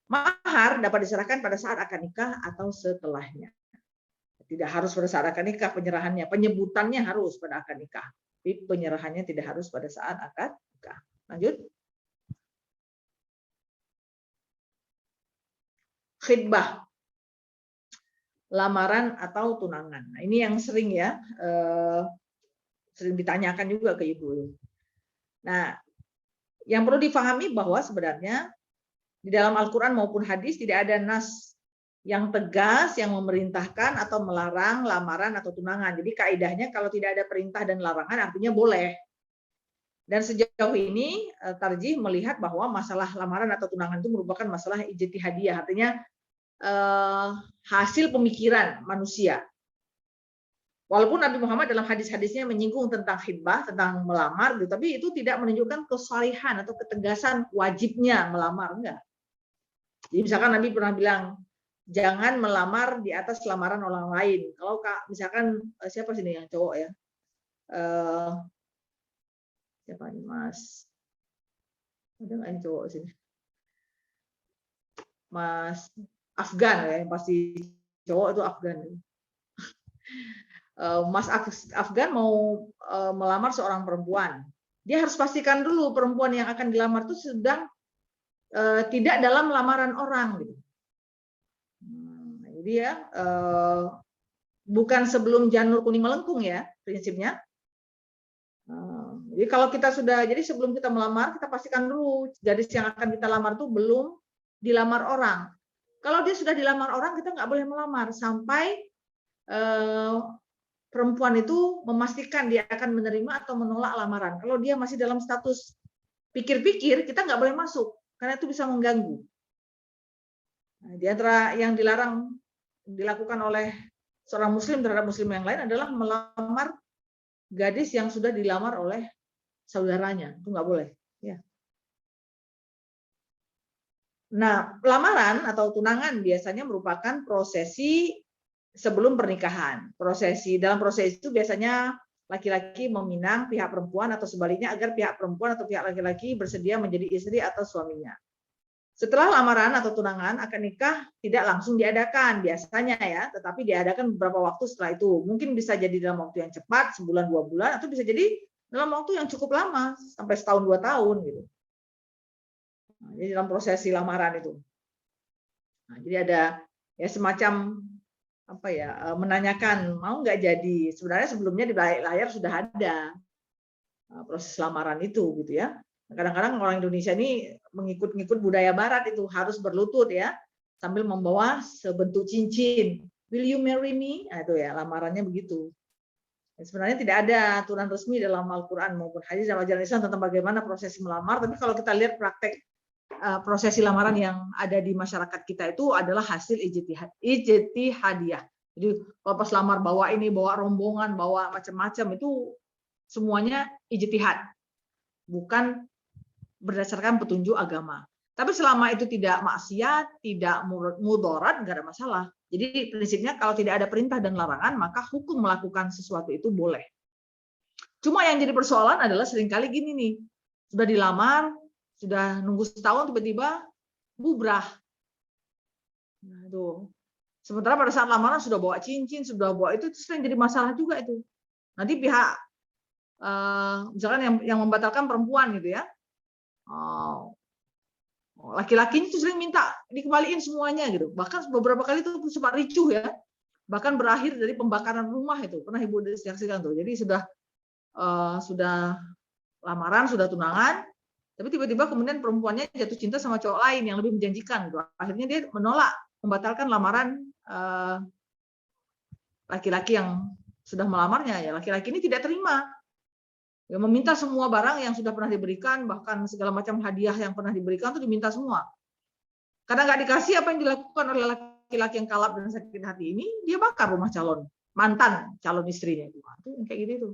Mahar dapat diserahkan pada saat akad nikah atau setelahnya. Tidak harus pada saat akad nikah penyerahannya, penyebutannya harus pada akad nikah. Tapi penyerahannya tidak harus pada saat akad nikah. Lanjut. Khitbah. Lamaran atau tunangan. Nah, ini yang sering ya, sering ditanyakan juga ke ibu. Nah, yang perlu difahami bahwa sebenarnya di dalam Al-Quran maupun hadis tidak ada nas yang tegas yang memerintahkan atau melarang lamaran atau tunangan. Jadi kaidahnya kalau tidak ada perintah dan larangan artinya boleh. Dan sejauh ini tarjih melihat bahwa masalah lamaran atau tunangan itu merupakan masalah ijtihadiyah, artinya hasil pemikiran manusia. Walaupun Nabi Muhammad dalam hadis-hadisnya menyinggung tentang khitbah, tentang melamar, gitu, tapi itu tidak menunjukkan kesalihan atau ketegasan wajibnya melamar, enggak. Jadi misalkan Nabi pernah bilang, jangan melamar di atas lamaran orang lain. Kalau misalkan siapa sini yang cowok ya? Siapa nih Mas? Ada nggak yang cowok sini? Mas Afgan ya, yang pasti cowok itu Afgan. Mas Afgan mau melamar seorang perempuan, dia harus pastikan dulu perempuan yang akan dilamar itu sedang tidak dalam lamaran orang, gitu. Jadi ya bukan sebelum janur kuning melengkung ya prinsipnya. Jadi kalau kita sudah, jadi sebelum kita melamar kita pastikan dulu gadis yang akan kita lamar itu belum dilamar orang. Kalau dia sudah dilamar orang kita nggak boleh melamar sampai perempuan itu memastikan dia akan menerima atau menolak lamaran. Kalau dia masih dalam status pikir-pikir, kita nggak boleh masuk, karena itu bisa mengganggu. Nah, di antara yang dilarang dilakukan oleh seorang muslim terhadap muslim yang lain adalah melamar gadis yang sudah dilamar oleh saudaranya. Itu nggak boleh. Ya. Nah, lamaran atau tunangan biasanya merupakan prosesi sebelum pernikahan. Dalam proses itu biasanya laki-laki meminang pihak perempuan atau sebaliknya agar pihak perempuan atau pihak laki-laki bersedia menjadi istri atau suaminya. Setelah lamaran atau tunangan, akad nikah tidak langsung diadakan biasanya ya, tetapi diadakan beberapa waktu setelah itu. Mungkin bisa jadi dalam waktu yang cepat, sebulan 2 bulan, atau bisa jadi dalam waktu yang cukup lama, sampai setahun 2 tahun gitu. Nah, jadi dalam prosesi lamaran itu. Nah, jadi ada ya semacam apa ya, menanyakan mau nggak jadi. Sebenarnya sebelumnya di layar sudah ada proses lamaran itu gitu ya. Kadang-kadang orang Indonesia ini mengikut budaya Barat, itu harus berlutut ya sambil membawa sebentuk cincin. Will you marry me? Nah, itu ya lamarannya begitu. Sebenarnya tidak ada aturan resmi dalam Al-Quran maupun hadis dalam ajaran Islam tentang bagaimana prosesi melamar. Tapi kalau kita lihat praktek prosesi lamaran yang ada di masyarakat kita itu adalah hasil ijtihadiyah. Jadi kalau pas lamar bawa ini, bawa rombongan, bawa macam-macam, itu semuanya ijtihad, bukan berdasarkan petunjuk agama. Tapi selama itu tidak maksiat, tidak mudarat, nggak ada masalah. Jadi prinsipnya kalau tidak ada perintah dan larangan, maka hukum melakukan sesuatu itu boleh. Cuma yang jadi persoalan adalah seringkali gini nih, sudah dilamar, sudah nunggu setahun, tiba-tiba bubrah. Nah, itu. Sementara pada saat lamaran sudah bawa cincin, sudah bawa itu sering jadi masalah juga itu. Nanti pihak misalkan yang membatalkan perempuan gitu ya, laki-lakinya itu sering minta dikembaliin semuanya gitu. Bahkan beberapa kali itu sempat ricuh ya, bahkan berakhir dari pembakaran rumah itu. Pernah Ibu saksikan tuh. Jadi sudah lamaran, sudah tunangan, tapi tiba-tiba kemudian perempuannya jatuh cinta sama cowok lain yang lebih menjanjikan. Akhirnya dia menolak, membatalkan lamaran laki-laki yang sudah melamarnya. Ya, laki-laki ini tidak terima. Ya, meminta semua barang yang sudah pernah diberikan, bahkan segala macam hadiah yang pernah diberikan itu diminta semua. Karena nggak dikasih apa yang dilakukan oleh laki-laki yang kalap dan sakit hati ini, dia bakar rumah mantan calon istrinya. Itu kayak gitu itu.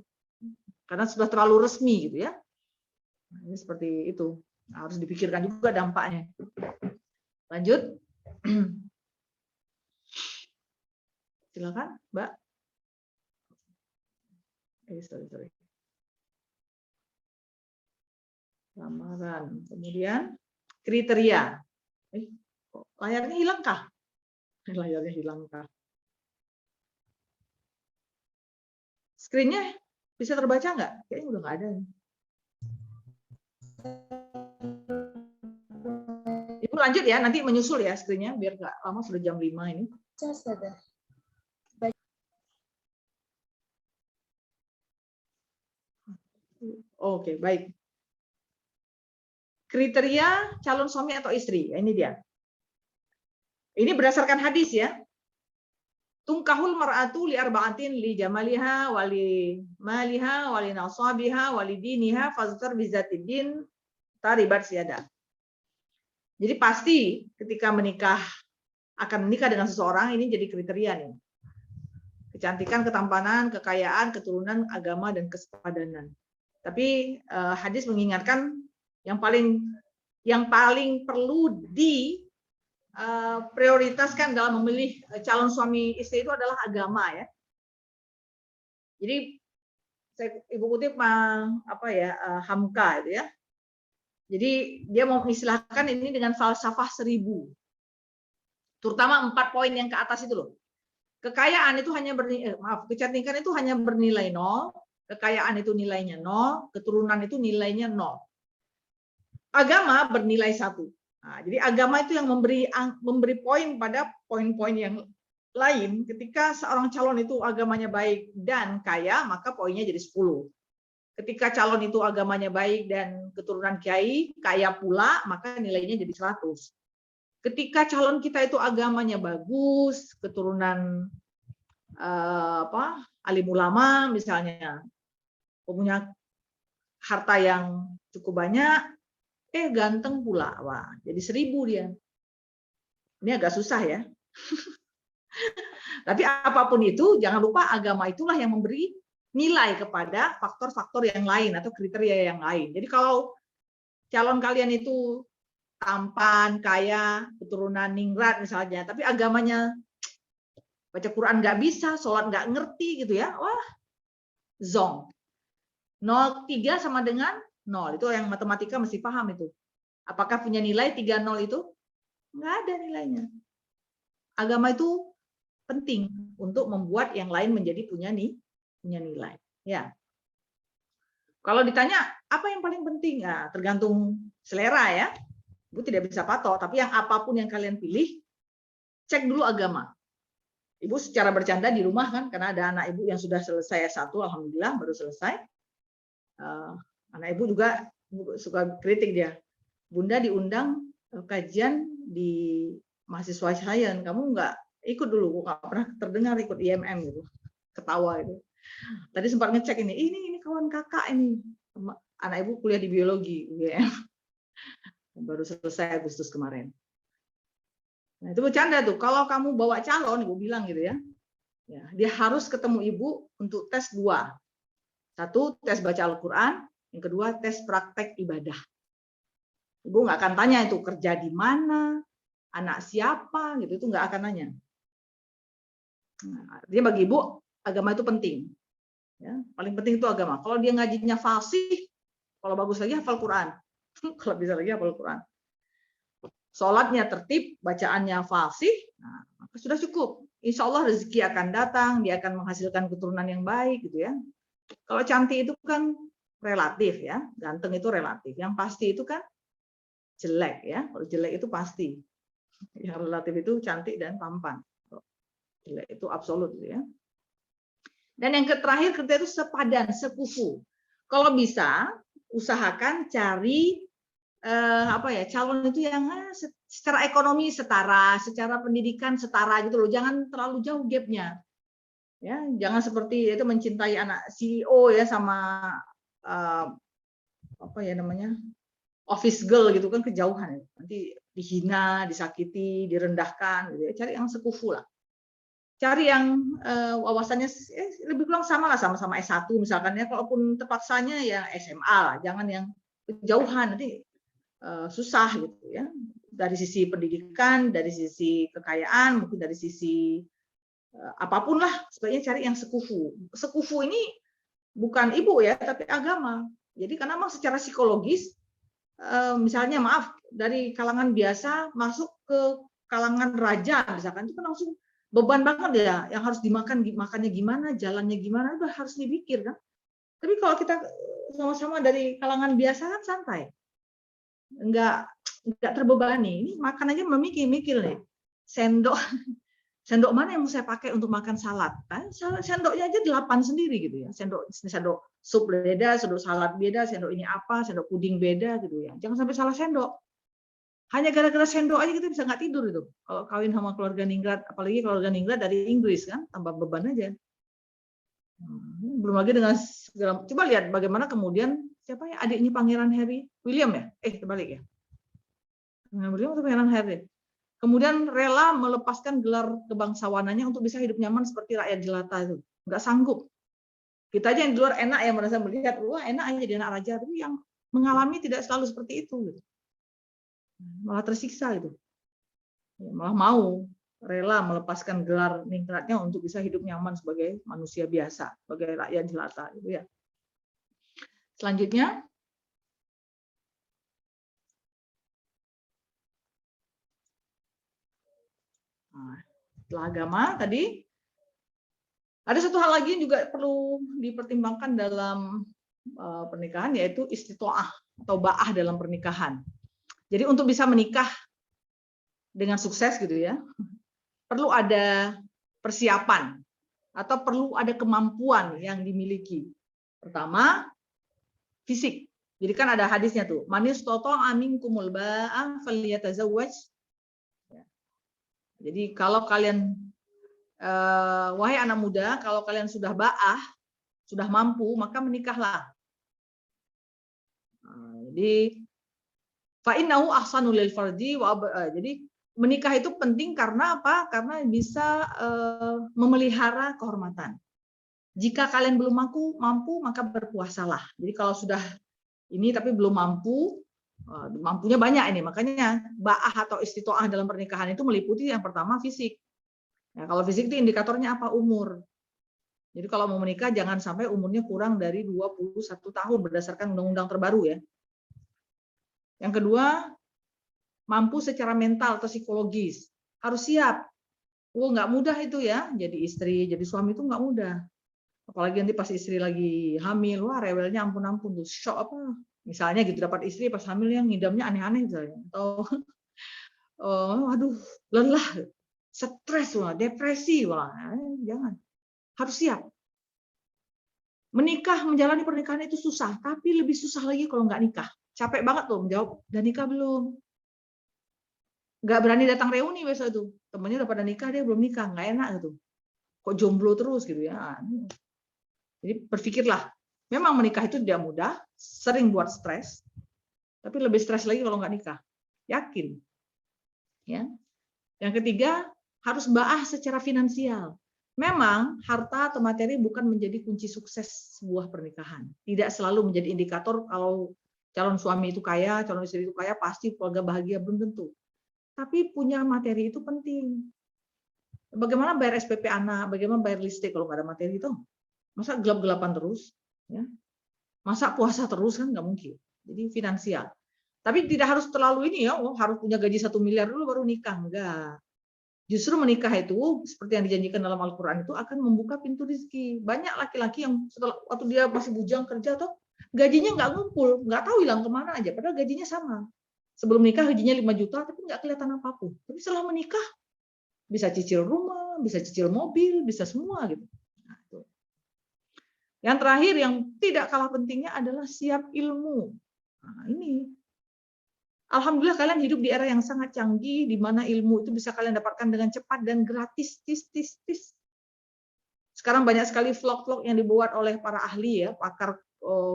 Karena sudah terlalu resmi gitu ya. Nah, ini seperti itu. Nah, harus dipikirkan juga dampaknya. Lanjut. Silakan, Mbak. Sorry. Lamaran. Kemudian kriteria. Layarnya hilangkah? Layarnya hilangkah? Screen-nya bisa terbaca nggak? Kayaknya udah nggak ada. Ibu lanjut ya, nanti menyusul ya screen-nya biar nggak lama, sudah jam 5 ini. Oke, baik. Kriteria calon suami atau istri, ini dia. Ini berdasarkan hadis ya. Tungkahul mar'atu li arba'atin li jamaliha wali maliha wali nasabiha wali diniha faztar bizatiddin taribat siada. Jadi pasti ketika akan menikah dengan seseorang, ini jadi kriteria nih. kecantikan, ketampanan, kekayaan, keturunan, agama, dan kesepadanan. Tapi hadis mengingatkan yang paling perlu prioritaskan dalam memilih calon suami istri itu adalah agama ya. Jadi ibu kutip Hamka itu ya. Jadi dia mau mengistilahkan ini dengan falsafah 1000. Terutama 4 poin yang ke atas itu loh. Kekayaan itu kecantikan itu hanya bernilai 0, kekayaan itu nilainya 0, keturunan itu nilainya 0. Agama bernilai 1. Nah, jadi agama itu yang memberi poin pada poin-poin yang lain. Ketika seorang calon itu agamanya baik dan kaya, maka poinnya jadi 10. Ketika calon itu agamanya baik dan keturunan kiai, kaya pula, maka nilainya jadi 100. Ketika calon kita itu agamanya bagus, keturunan alim ulama misalnya, punya harta yang cukup banyak, ganteng pula, wah jadi 1000 dia. Ini agak susah ya. Tapi apapun itu, jangan lupa agama itulah yang memberi nilai kepada faktor-faktor yang lain atau kriteria yang lain. Jadi kalau calon kalian itu tampan, kaya, keturunan ningrat misalnya, tapi agamanya baca Quran nggak bisa, sholat nggak ngerti gitu ya, wah, zong. 0,3 sama dengan 0. Itu yang matematika mesti paham itu. Apakah punya nilai 30 itu? Nggak ada nilainya. Agama itu penting untuk membuat yang lain menjadi punya nilai. Ya. Kalau ditanya apa yang paling penting, ya tergantung selera ya. Ibu tidak bisa patok, tapi yang apapun yang kalian pilih, cek dulu agama. Ibu secara bercanda di rumah kan, karena ada anak ibu yang sudah selesai S1, alhamdulillah baru selesai. Anak ibu juga suka kritik dia. Bunda diundang kajian di mahasiswa sains, kamu nggak ikut dulu, nggak pernah terdengar ikut IMM gitu, ketawa itu. Tadi sempat ngecek ini kawan kakak ini, anak ibu kuliah di biologi, baru selesai Agustus kemarin. Nah itu bercanda tuh, kalau kamu bawa calon, ibu bilang gitu ya, dia harus ketemu ibu untuk tes 2. 1, tes baca Al-Quran, yang kedua tes praktek ibadah. Ibu nggak akan tanya itu kerja di mana, anak siapa, gitu, itu nggak akan nanya. Nah, artinya bagi ibu agama itu penting. Ya, paling penting itu agama. Kalau dia ngajinya fasih, kalau bagus lagi hafal Quran. Kalau bisa lagi hafal Quran. Sholatnya tertib, bacaannya fasih, nah, maka sudah cukup. Insya Allah rezeki akan datang, dia akan menghasilkan keturunan yang baik, gitu ya. Kalau cantik itu kan relatif ya, ganteng itu relatif. Yang pasti itu kan jelek ya. Kalau jelek itu pasti. Yang relatif itu cantik dan tampan. Jelek itu absolut gitu ya. Dan yang terakhir kriteria itu sepadan, sekufu. Kalau bisa usahakan cari calon itu yang secara ekonomi setara, secara pendidikan setara gitu loh. Jangan terlalu jauh gapnya. Ya, jangan seperti itu mencintai anak CEO ya sama office girl gitu kan, kejauhan. Nanti dihina, disakiti, direndahkan gitu ya. Cari yang sekufu lah. Cari yang wawasannya lebih kurang sama lah, sama-sama S1 misalkan ya. Kalaupun terpaksanya ya SMA lah, jangan yang kejauhan, nanti susah gitu ya. Dari sisi pendidikan, dari sisi kekayaan, mungkin dari sisi apapun lah, sebaiknya cari yang sekufu. Sekufu ini bukan ibu ya, tapi agama. Jadi karena memang secara psikologis, misalnya maaf, dari kalangan biasa masuk ke kalangan raja misalkan, itu kan langsung beban banget ya, yang harus makannya gimana, jalannya gimana, itu harus dipikir kan. Tapi kalau kita sama-sama dari kalangan biasa kan santai, nggak terbebani. Ini makan aja memikir nih, sendok mana yang mau saya pakai untuk makan salad? Sendoknya aja 8 sendiri gitu ya. Sendok sup beda, sendok salad beda, sendok ini apa, sendok puding beda gitu ya. Jangan sampai salah sendok. Hanya gara-gara sendok aja kita bisa nggak tidur itu. Kalau kawin sama keluarga ningrat, apalagi keluarga ningrat dari Inggris kan, tambah beban aja. Belum lagi dengan segala. Coba lihat bagaimana kemudian siapa ya adiknya Pangeran Harry, William ya? Terbalik ya. William atau Pangeran Harry? Kemudian rela melepaskan gelar kebangsawanannya untuk bisa hidup nyaman seperti rakyat jelata itu. Nggak sanggup. Kita aja yang di luar enak ya merasa melihat, wah enak aja jadi anak raja. Tapi yang mengalami tidak selalu seperti itu. Gitu. Malah tersiksa itu. Malah mau rela melepaskan gelar ningratnya untuk bisa hidup nyaman sebagai manusia biasa, sebagai rakyat jelata. Gitu ya. Selanjutnya. Nah, setelah agama tadi, ada satu hal lagi yang juga perlu dipertimbangkan dalam pernikahan, yaitu istitoah atau ba'ah dalam pernikahan. Jadi untuk bisa menikah dengan sukses gitu ya, perlu ada persiapan atau perlu ada kemampuan yang dimiliki. Pertama, fisik. Jadi kan ada hadisnya tuh, man istata'a minkumul ba'ah falyatazawwaj. Jadi kalau kalian, wahai anak muda, kalau kalian sudah ba'ah, sudah mampu, maka menikahlah. Jadi fa'innahu ahsanu lil farji jadi menikah itu penting karena apa? Karena bisa memelihara kehormatan. Jika kalian belum mampu, maka berpuasalah. Jadi kalau sudah ini tapi belum mampu, mampunya banyak ini, makanya ba'ah atau istitoah dalam pernikahan itu meliputi yang pertama fisik. Nah, kalau fisik itu indikatornya apa? Umur. Jadi kalau mau menikah jangan sampai umurnya kurang dari 21 tahun berdasarkan undang-undang terbaru ya. Yang kedua, mampu secara mental atau psikologis. Harus siap. Oh, nggak mudah itu ya, jadi istri, jadi suami itu nggak mudah. Apalagi nanti pas istri lagi hamil, wah rewelnya ampun-ampun tuh, shock apa? Misalnya gitu dapat istri pas hamil yang ngidamnya aneh-aneh misalnya, atau aduh lelah, stres, depresi, jangan. Harus siap. Menikah, menjalani pernikahan itu susah, tapi lebih susah lagi kalau nggak nikah. Capek banget tuh menjawab, udah nikah belum? Nggak berani datang reuni besok itu. Temennya udah pada nikah, dia belum nikah, nggak enak gitu. Kok jomblo terus gitu ya. Jadi berpikirlah, memang menikah itu tidak mudah, sering buat stres, tapi lebih stres lagi kalau nggak nikah. Yakin. Ya. Yang ketiga, harus ba'ah secara finansial. Memang harta atau materi bukan menjadi kunci sukses sebuah pernikahan. Tidak selalu menjadi indikator kalau calon suami itu kaya, calon istri itu kaya, pasti keluarga bahagia, belum tentu. Tapi punya materi itu penting. Bagaimana bayar SPP anak, bagaimana bayar listrik kalau nggak ada materi itu? Masa gelap-gelapan terus? Ya? Masa puasa terus kan nggak mungkin. Jadi finansial. Tapi tidak harus terlalu ini ya, harus punya gaji 1 miliar dulu baru nikah. Enggak. Justru menikah itu, seperti yang dijanjikan dalam Al-Quran itu, akan membuka pintu rezeki. Banyak laki-laki yang setelah waktu dia masih bujang kerja, tuh gajinya nggak ngumpul, nggak tahu hilang kemana aja, padahal gajinya sama. Sebelum nikah gajinya 5 juta, tapi nggak kelihatan apapun. Tapi setelah menikah, bisa cicil rumah, bisa cicil mobil, bisa semua gitu. Nah, itu. Yang terakhir, yang tidak kalah pentingnya adalah siap ilmu. Nah, ini. Alhamdulillah kalian hidup di era yang sangat canggih, di mana ilmu itu bisa kalian dapatkan dengan cepat dan gratis. Sekarang banyak sekali vlog-vlog yang dibuat oleh para ahli ya, pakar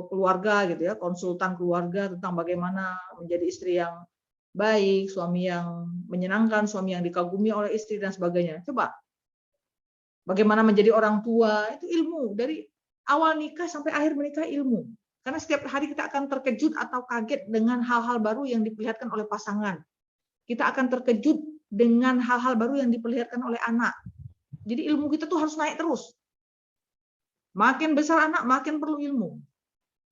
keluarga gitu ya, konsultan keluarga tentang bagaimana menjadi istri yang baik, suami yang menyenangkan, suami yang dikagumi oleh istri dan sebagainya. Coba, bagaimana menjadi orang tua, itu ilmu. Dari awal nikah sampai akhir menikah ilmu. Karena setiap hari kita akan terkejut atau kaget dengan hal-hal baru yang diperlihatkan oleh pasangan. Kita akan terkejut dengan hal-hal baru yang diperlihatkan oleh anak. Jadi ilmu kita tuh harus naik terus. Makin besar anak, makin perlu ilmu.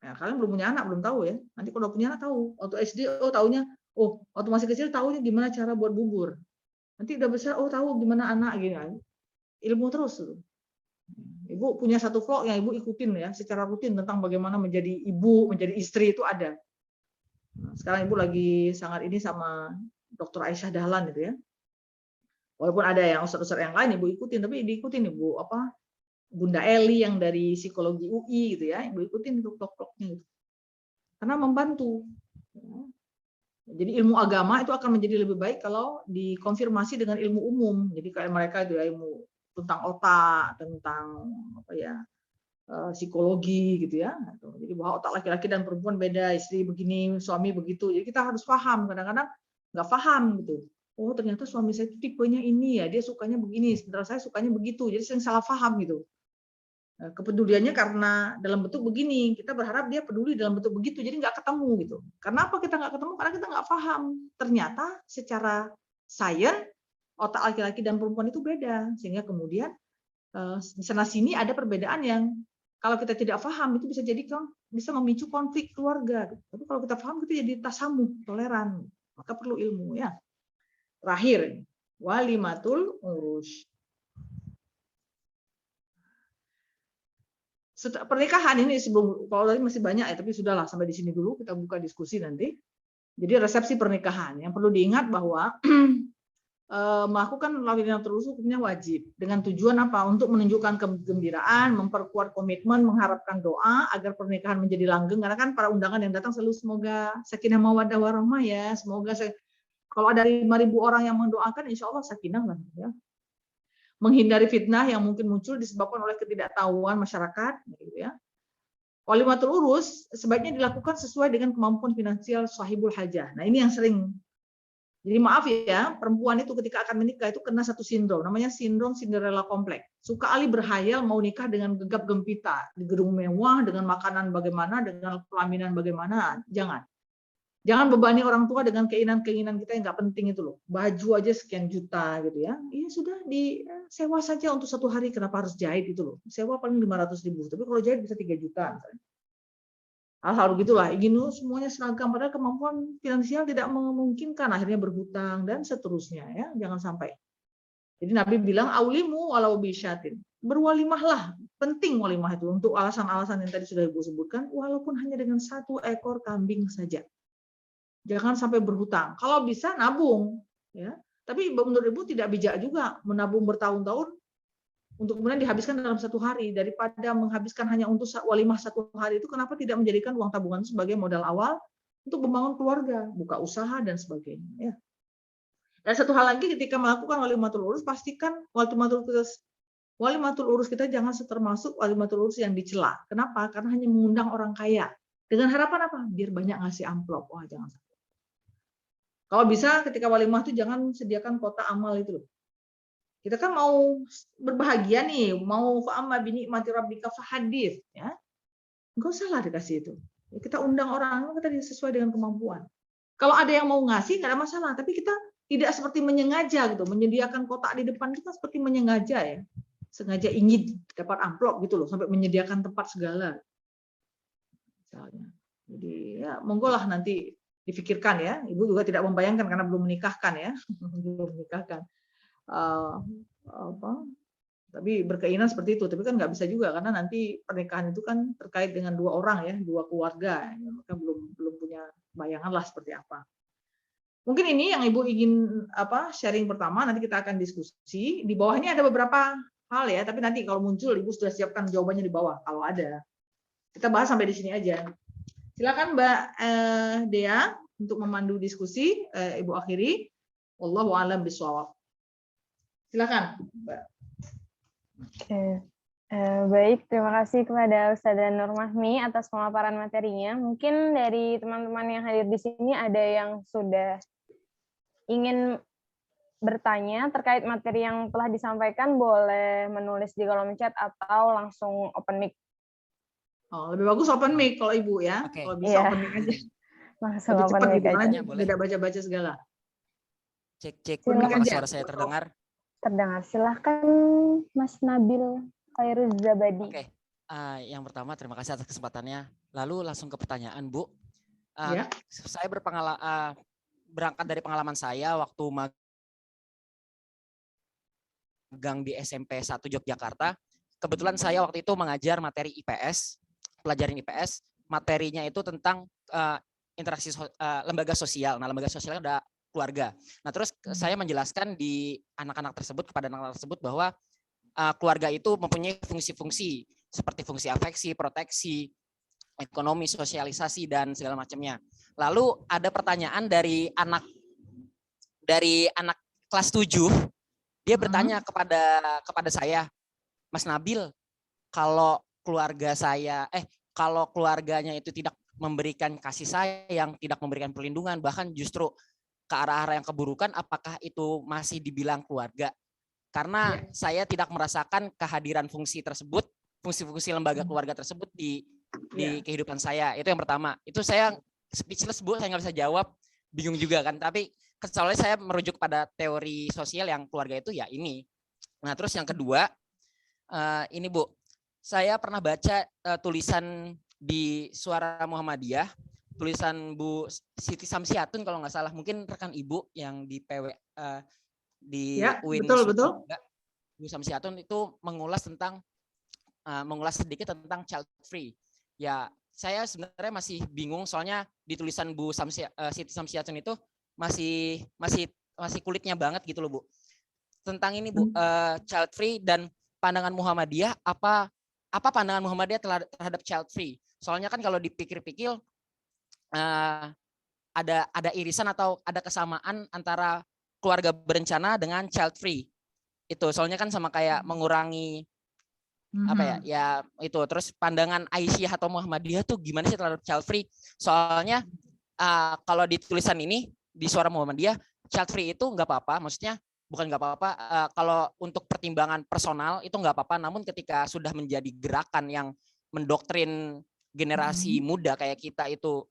Nah, kalian belum punya anak, belum tahu ya. Nanti kalau punya anak tahu. Waktu SD, taunya, waktu masih kecil tahunya gimana cara buat bubur. Nanti udah besar, tahu gimana anak gitu. Ilmu terus. Ibu punya satu vlog yang ibu ikutin ya, secara rutin tentang bagaimana menjadi ibu, menjadi istri itu ada. Nah, sekarang ibu lagi sangat ini sama Dr. Aisyah Dahlan gitu ya. Walaupun ada yang ustaz-ustaz yang lain ibu ikutin, tapi diikutin ibu Bunda Eli yang dari psikologi UI gitu ya, ibu ikutin itu vlog-vlognya gitu. Karena membantu. Jadi ilmu agama itu akan menjadi lebih baik kalau dikonfirmasi dengan ilmu umum. Jadi kayak mereka itu ya, ilmu tentang otak, tentang psikologi gitu ya. Jadi bahwa otak laki-laki dan perempuan beda, istri begini, suami begitu. Jadi kita harus paham. Kadang-kadang nggak paham gitu. oh ternyata suami saya itu tipenya ini ya, dia sukanya begini, sementara saya sukanya begitu. Jadi sering salah paham gitu. Kepeduliannya karena dalam bentuk begini, kita berharap dia peduli dalam bentuk begitu, jadi nggak ketemu gitu. Karena apa kita nggak ketemu? Karena kita nggak paham. Ternyata secara sains otak laki-laki dan perempuan itu beda, sehingga kemudian di sana sini ada perbedaan yang kalau kita tidak paham itu bisa memicu konflik keluarga. Tapi kalau kita paham kita jadi tasamuh, toleran. Maka perlu ilmu ya. Terakhir, walimatul urus. Pernikahan ini sebelum, kalau tadi masih banyak ya, tapi sudahlah sampai di sini dulu, kita buka diskusi nanti. Jadi resepsi pernikahan yang perlu diingat bahwa melakukan lawinatul urus hukumnya wajib dengan tujuan apa? Untuk menunjukkan kegembiraan, memperkuat komitmen, mengharapkan doa agar pernikahan menjadi langgeng. Karena kan para undangan yang datang selalu semoga sakinah mawaddah warahmah ya, semoga kalau ada 5.000 orang yang mendoakan, insya Allah sakinah lah ya. Menghindari fitnah yang mungkin muncul disebabkan oleh ketidaktahuan masyarakat, gitu ya. Walimatul urus sebaiknya dilakukan sesuai dengan kemampuan finansial sahibul hajah. Nah ini yang sering. Jadi maaf ya, perempuan itu ketika akan menikah itu kena satu sindrom, namanya sindrom Cinderella kompleks. Suka alih berhayal mau nikah dengan gegap gempita, di gedung mewah, dengan makanan bagaimana, dengan pelaminan bagaimana. Jangan bebani orang tua dengan keinginan-keinginan kita yang nggak penting itu loh. Baju aja sekian juta gitu ya. Iya sudah disewa saja untuk 1 hari, kenapa harus jahit itu loh. Sewa paling 500.000, tapi kalau jahit bisa 3 juta. Hal-hal begitulah, ingin semuanya seragam, padahal kemampuan finansial tidak memungkinkan, akhirnya berhutang dan seterusnya ya. Jangan sampai. Jadi Nabi bilang aulimu walau bisyatin. Berwalimahlah, penting walimah itu untuk alasan-alasan yang tadi sudah Ibu sebutkan, walaupun hanya dengan 1 ekor kambing saja. Jangan sampai berhutang. Kalau bisa nabung, ya. Tapi menurut Ibu tidak bijak juga menabung bertahun-tahun untuk kemudian dihabiskan dalam 1 hari, daripada menghabiskan hanya untuk walimah 1 hari itu. Kenapa tidak menjadikan uang tabungan itu sebagai modal awal untuk membangun keluarga, buka usaha dan sebagainya. Ya. Dan satu hal lagi, ketika melakukan walimatul urus, pastikan walimatul urus kita jangan termasuk walimatul urus yang dicela. Kenapa? Karena hanya mengundang orang kaya. Dengan harapan apa? Biar banyak ngasih amplop. Wah, jangan sampai. Kalau bisa ketika walimah itu jangan sediakan kotak amal itu loh. Kita kan mau berbahagia nih, mau fa'amma binikmati rabbika fahadits ya. Enggak usah lah dikasih itu. Kita undang orang, kita sesuai dengan kemampuan. Kalau ada yang mau ngasih nggak ada masalah, tapi kita tidak seperti menyengaja gitu, menyediakan kotak di depan kita seperti menyengaja ya. Sengaja ingin dapat amplop gitu loh, sampai menyediakan tempat segala. Misalnya. Jadi ya monggo lah nanti difikirkan ya. Ibu juga tidak membayangkan karena belum menikahkan ya. Belum menikahkan. Tapi berkeinginan seperti itu. Tapi kan nggak bisa juga karena nanti pernikahan itu kan terkait dengan 2 orang ya, 2 keluarga. Maka belum punya bayangan lah seperti apa. Mungkin ini yang Ibu ingin sharing pertama. Nanti kita akan diskusi. Di bawahnya ada beberapa hal ya. Tapi nanti kalau muncul Ibu sudah siapkan jawabannya di bawah kalau ada. Kita bahas sampai di sini aja. Silakan Mbak Dea untuk memandu diskusi. Ibu akhiri. Wallahu a'lam bishawab. Silakan, Mbak. Oke. Baik, terima kasih kepada Ustazah Nur Mahmi atas pemaparan materinya. Mungkin dari teman-teman yang hadir di sini ada yang sudah ingin bertanya terkait materi yang telah disampaikan, boleh menulis di kolom chat atau langsung open mic. Oh, lebih bagus open mic kalau Ibu ya. Okay. Kalau bisa open mic aja. Langsung lebih open cepat mic gitu, aja. tidak baca-baca segala. Cek. Silakan. Apakah suara saya terdengar? Terdengar. Silahkan Mas Nabil Khairuz Zabadi. Oke. Yang pertama terima kasih atas kesempatannya. Lalu langsung ke pertanyaan, Bu. Ya. Saya berangkat dari pengalaman saya waktu magang di SMP 1 Yogyakarta. Kebetulan saya waktu itu mengajar materi IPS, pelajaran IPS. Materinya itu tentang interaksi lembaga sosial. Nah, lembaga sosialnya udah keluarga. Nah, terus saya menjelaskan di kepada anak-anak tersebut bahwa keluarga itu mempunyai fungsi-fungsi seperti fungsi afeksi, proteksi, ekonomi, sosialisasi dan segala macamnya. Lalu ada pertanyaan dari anak kelas 7. Dia bertanya kepada saya, Mas Nabil, kalau keluarganya itu tidak memberikan kasih sayang, tidak memberikan perlindungan, bahkan justru ke arah-arah yang keburukan, apakah itu masih dibilang keluarga? Karena saya tidak merasakan kehadiran fungsi tersebut, fungsi-fungsi lembaga keluarga tersebut di kehidupan saya. Itu yang pertama. Itu saya speechless, Bu, saya nggak bisa jawab, bingung juga kan. Tapi soalnya saya merujuk pada teori sosial yang keluarga itu ya ini. Nah, terus yang kedua, ini Bu, saya pernah baca tulisan di Suara Muhammadiyah, tulisan Bu Siti Samsiatun kalau nggak salah, mungkin rekan Ibu yang di PW di UIN betul. Bu Samsiatun itu mengulas sedikit tentang child free. Ya, saya sebenarnya masih bingung soalnya di tulisan Bu Siti Samsiatun itu masih kulitnya banget gitu loh, Bu. Tentang ini, Bu, child free dan pandangan Muhammadiyah, apa pandangan Muhammadiyah terhadap child free. Soalnya kan kalau dipikir-pikir ada irisan atau ada kesamaan antara keluarga berencana dengan child free. Itu soalnya kan sama kayak mengurangi ya itu. Terus pandangan Aisyah atau Muhammadiyah tuh gimana sih terhadap child free? Soalnya kalau di tulisan ini di Suara Muhammadiyah, child free itu nggak apa-apa, maksudnya bukan nggak apa-apa, kalau untuk pertimbangan personal itu nggak apa-apa, namun ketika sudah menjadi gerakan yang mendoktrin generasi muda kayak kita itu,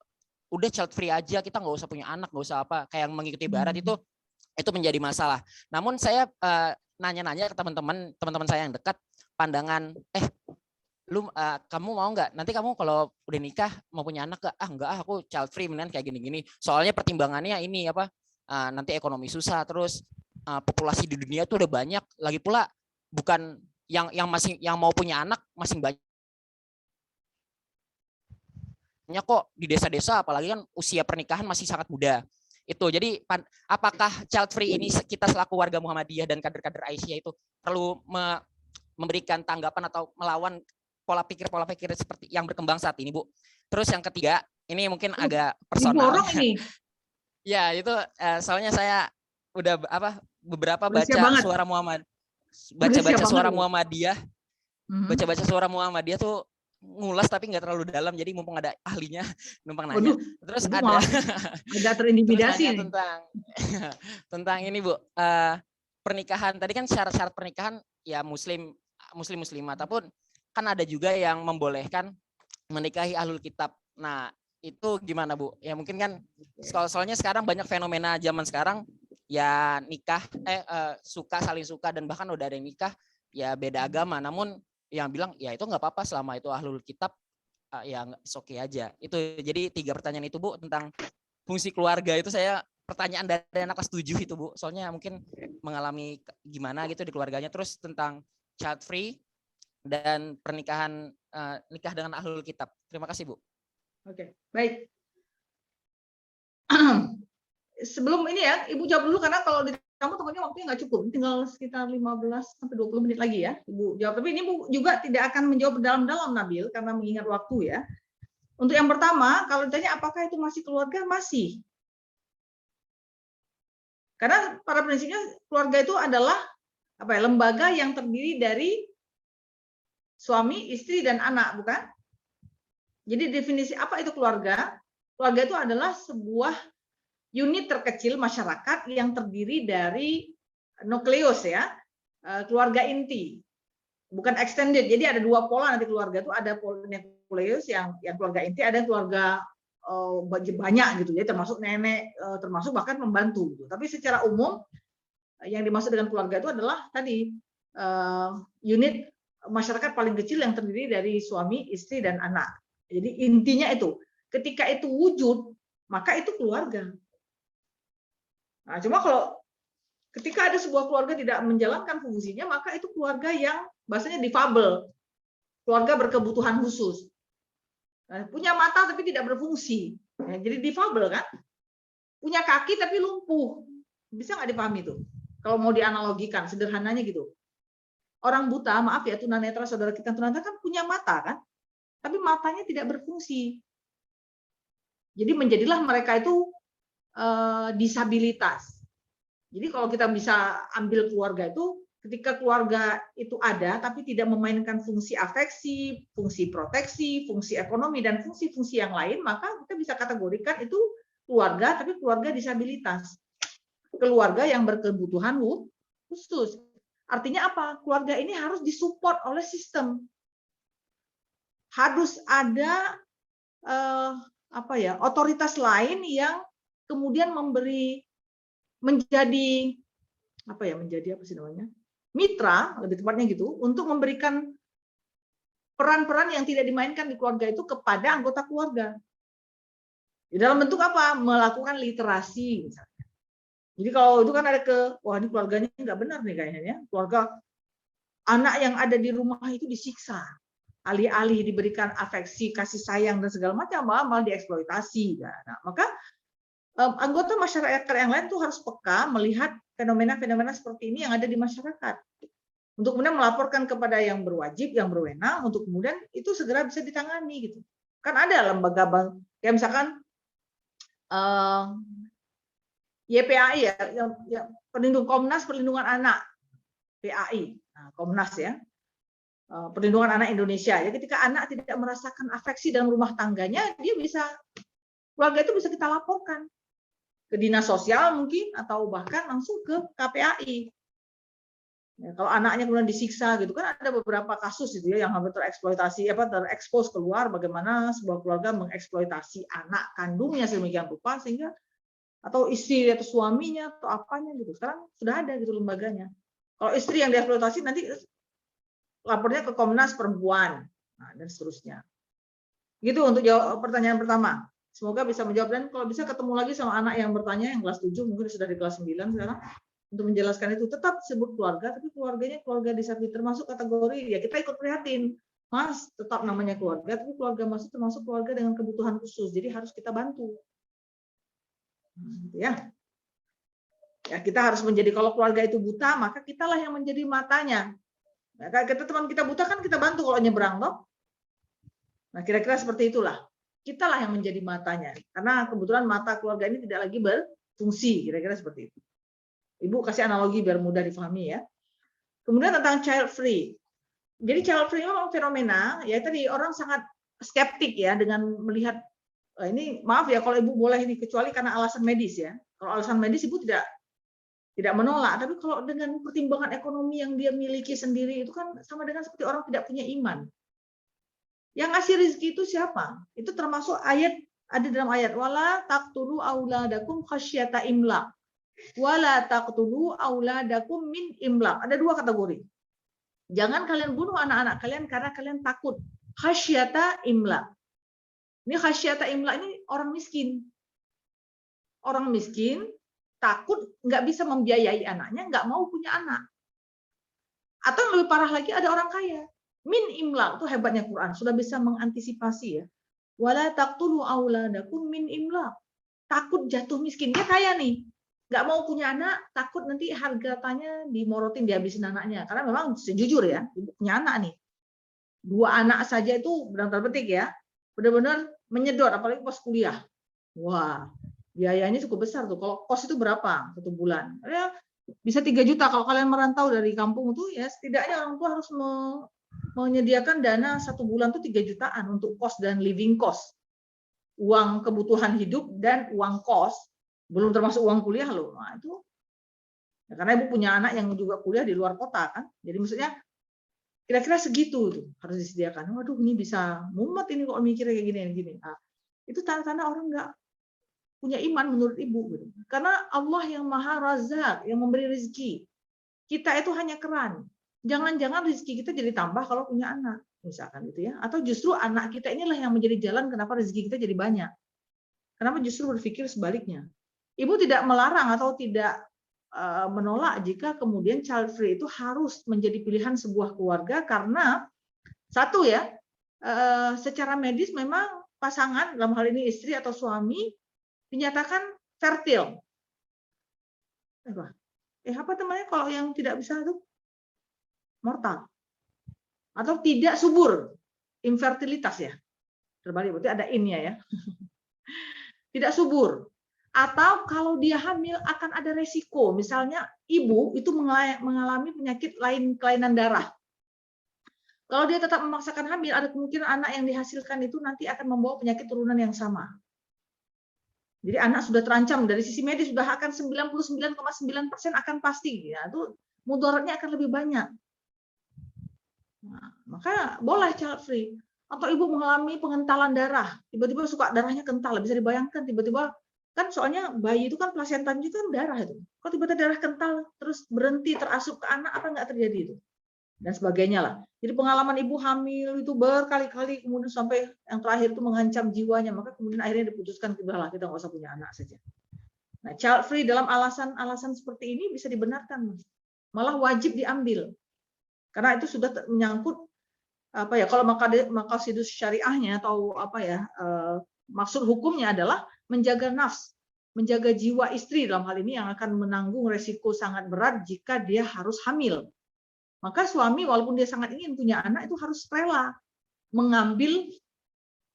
udah child free aja, kita nggak usah punya anak, nggak usah apa, kayak yang mengikuti barat itu menjadi masalah. Namun saya nanya-nanya ke teman-teman saya yang dekat, pandangan, kamu mau nggak? Nanti kamu kalau udah nikah mau punya anak nggak? Enggak, aku child free, mendingan kayak gini-gini. Soalnya pertimbangannya ini nanti ekonomi susah, terus populasi di dunia tuh udah banyak. Lagi pula bukan yang mau punya anak masih banyak kok di desa-desa, apalagi kan usia pernikahan masih sangat muda. Itu jadi apakah child free ini kita selaku warga Muhammadiyah dan kader-kader Aisyah itu perlu memberikan tanggapan atau melawan pola pikir seperti yang berkembang saat ini, Bu? Terus yang ketiga, ini mungkin agak personal. Ya, itu soalnya saya udah beberapa baca Suara Muhammadiyah. Baca Suara Muhammadiyah tuh ngulas tapi nggak terlalu dalam, jadi mumpung ada ahlinya numpang nanya. Terus ada terintimidasi tentang ini, Bu, pernikahan. Tadi kan syarat-syarat pernikahan ya muslimah, ataupun kan ada juga yang membolehkan menikahi ahlul kitab. Nah, itu gimana, Bu? Ya mungkin kan soalnya sekarang banyak fenomena zaman sekarang ya nikah saling suka, dan bahkan udah ada yang nikah ya beda agama, namun yang bilang ya itu nggak apa-apa selama itu ahlul kitab, ya oke aja. Itu jadi 3 pertanyaan itu, Bu, tentang fungsi keluarga itu saya pertanyaan dari anak kelas 7 itu, Bu. Soalnya mungkin mengalami gimana gitu di keluarganya. Terus tentang child free dan pernikahan, nikah dengan ahlul kitab. Terima kasih, Bu. Oke, baik. Sebelum ini ya, Ibu jawab dulu karena kalau di kamu temannya waktunya nggak cukup, tinggal sekitar 15-20 menit lagi ya, Ibu jawab. Tapi ini Bu juga tidak akan menjawab dalam-dalam, Nabil, karena mengingat waktu ya. Untuk yang pertama, kalau ditanya apakah itu masih keluarga, masih. Karena pada prinsipnya keluarga itu adalah lembaga yang terdiri dari suami, istri, dan anak, bukan? Jadi definisi apa itu keluarga? Keluarga itu adalah sebuah unit terkecil masyarakat yang terdiri dari nukleus ya, keluarga inti, bukan extended. Jadi ada 2 pola nanti keluarga itu, ada nukleus yang keluarga inti, ada keluarga banyak gitu ya, termasuk nenek, termasuk bahkan membantu gitu. Tapi secara umum yang dimaksud dengan keluarga itu adalah tadi unit masyarakat paling kecil yang terdiri dari suami, istri, dan anak. Jadi intinya itu, ketika itu wujud maka itu keluarga. Nah, cuma kalau ketika ada sebuah keluarga tidak menjalankan fungsinya, maka itu keluarga yang bahasanya difabel, keluarga berkebutuhan khusus. Nah, punya mata tapi tidak berfungsi, ya, jadi difabel kan? Punya kaki tapi lumpuh, bisa nggak dipahami itu? Kalau mau dianalogikan, sederhananya gitu. Orang buta, maaf ya, tunanetra saudara kita tunanetra kan punya mata kan, tapi matanya tidak berfungsi. Jadi menjadilah mereka itu disabilitas. Jadi kalau kita bisa ambil keluarga itu, ketika keluarga itu ada tapi tidak memainkan fungsi afeksi, fungsi proteksi, fungsi ekonomi, dan fungsi-fungsi yang lain, maka kita bisa kategorikan itu keluarga tapi keluarga disabilitas. keluarga yang berkebutuhan khusus. Artinya apa? Keluarga ini harus disupport oleh sistem. Harus ada otoritas lain yang kemudian menjadi mitra, lebih tepatnya gitu, untuk memberikan peran-peran yang tidak dimainkan di keluarga itu kepada anggota keluarga. Di dalam bentuk apa? Melakukan literasi misalnya. Jadi kalau itu kan ada wah ini keluarganya nggak benar nih kayaknya ya. Keluarga anak yang ada di rumah itu disiksa. Alih-alih diberikan afeksi, kasih sayang dan segala macam, malah dieksploitasi. Nah, maka anggota masyarakat yang lain tuh harus peka melihat fenomena-fenomena seperti ini yang ada di masyarakat. Untuk kemudian melaporkan kepada yang berwajib, yang berwenang, untuk kemudian itu segera bisa ditangani gitu. Kan ada lembaga kayak misalkan YPAI ya, Komnas Perlindungan Anak, PAI, nah, Komnas ya, Perlindungan Anak Indonesia. Ya, ketika anak tidak merasakan afeksi dalam rumah tangganya, keluarga itu bisa kita laporkan ke dinas sosial mungkin, atau bahkan langsung ke KPAI. Ya, kalau anaknya kemudian disiksa gitu kan, ada beberapa kasus gitu ya yang hampir terekspos keluar bagaimana sebuah keluarga mengeksploitasi anak kandungnya sedemikian rupa sehingga atau istri atau suaminya atau apanya gitu. Sekarang sudah ada gitu lembaganya. Kalau istri yang dieksploitasi nanti lapornya ke Komnas Perempuan, nah, dan seterusnya. Gitu untuk jawab pertanyaan pertama. Semoga bisa menjawab, dan kalau bisa ketemu lagi sama anak yang bertanya yang kelas 7, mungkin sudah di kelas 9 sekarang, untuk menjelaskan itu. Tetap sebut keluarga, tapi keluarganya keluarga disabilitas, termasuk kategori ya kita ikut prihatin. Mas, tetap namanya keluarga, tapi keluarga Mas itu termasuk keluarga dengan kebutuhan khusus. Jadi harus kita bantu. Ya, kita harus menjadi, kalau keluarga itu buta, maka kitalah yang menjadi matanya. Nah, kita teman kita buta kan kita bantu kalau nyebrang toh. Nah, kira-kira seperti itulah. Kitalah yang menjadi matanya. Karena kebetulan mata keluarga ini tidak lagi berfungsi, kira-kira seperti itu. Ibu kasih analogi biar mudah difahami ya. Kemudian tentang child free. Jadi child free memang fenomena, ya tadi orang sangat skeptik ya dengan melihat ini, maaf ya kalau ibu boleh ini, kecuali karena alasan medis ya. Kalau alasan medis ibu tidak menolak, tapi kalau dengan pertimbangan ekonomi yang dia miliki sendiri itu kan sama dengan seperti orang tidak punya iman. Yang ngasih rezeki itu siapa? Itu termasuk ayat, ada dalam ayat wala taqtulu auladakum khasyata imlaq. Wala taqtulu auladakum min imlaq. Ada dua kategori. Jangan kalian bunuh anak-anak kalian karena kalian takut. Khasyata imlaq. Ini khasyata imlaq ini orang miskin. Orang miskin takut nggak bisa membiayai anaknya, nggak mau punya anak. Atau yang lebih parah lagi ada orang kaya. Min imlaq, itu hebatnya Quran, sudah bisa mengantisipasi ya. Wala taqtulu auladakum min imlaq. Takut jatuh miskin, dia kaya nih. Nggak mau punya anak, takut nanti harganya dimorotin, dihabisin anaknya. Karena memang sejujur ya, ibu punya anak nih. 2 anak saja itu benar-benar petik ya. Benar-benar menyedot, apalagi pas kuliah. Wah, biayanya cukup besar tuh. Kalau kos itu berapa 1 bulan? Ya, bisa 3 juta kalau kalian merantau dari kampung tuh ya, setidaknya orang tua harus menyediakan dana 1 bulan tuh 3 jutaan untuk kos dan living cost. Uang kebutuhan hidup dan uang kos, belum termasuk uang kuliah loh. Nah, itu ya, karena ibu punya anak yang juga kuliah di luar kota kan. Jadi maksudnya kira-kira segitu tuh harus disediakan. Waduh, ini bisa mumet ini kalau mikirnya kayak gini. Nah, itu tanda-tanda orang nggak punya iman menurut ibu gitu. Karena Allah yang Maha Razak, yang memberi rezeki. Kita itu hanya keran. Jangan-jangan rezeki kita jadi tambah kalau punya anak, misalkan gitu ya. Atau justru anak kita inilah yang menjadi jalan kenapa rezeki kita jadi banyak. Kenapa justru berpikir sebaliknya. Ibu tidak melarang atau tidak menolak jika kemudian child free itu harus menjadi pilihan sebuah keluarga, karena satu ya, secara medis memang pasangan, dalam hal ini istri atau suami, dinyatakan fertil. Apa namanya kalau yang tidak bisa itu? Mortal. Atau tidak subur. Infertilitas ya. Terbalik, berarti ada in-nya ya. Tidak subur. Atau kalau dia hamil akan ada resiko. Misalnya ibu itu mengalami penyakit lain kelainan darah. Kalau dia tetap memaksakan hamil, ada kemungkinan anak yang dihasilkan itu nanti akan membawa penyakit turunan yang sama. Jadi anak sudah terancam dari sisi medis sudah akan 99,9% akan pasti, ya itu mudaratnya akan lebih banyak. Nah, maka boleh child free. Atau ibu mengalami pengentalan darah, tiba-tiba suka darahnya kental, bisa dibayangkan tiba-tiba kan soalnya bayi itu kan plasentanya itu kan darah itu. Kalau tiba-tiba darah kental terus berhenti terasup ke anak, apa nggak terjadi itu? Dan sebagainya lah. Jadi pengalaman ibu hamil itu berkali-kali kemudian sampai yang terakhir itu mengancam jiwanya, maka kemudian akhirnya diputuskan udahlah kita nggak usah punya anak saja. Nah, child free dalam alasan-alasan seperti ini bisa dibenarkan, malah wajib diambil karena itu sudah menyangkut apa ya? Kalau maqasidus syariahnya atau apa ya? Maksud hukumnya adalah menjaga nafs, menjaga jiwa istri dalam hal ini yang akan menanggung resiko sangat berat jika dia harus hamil. Maka suami walaupun dia sangat ingin punya anak itu harus rela mengambil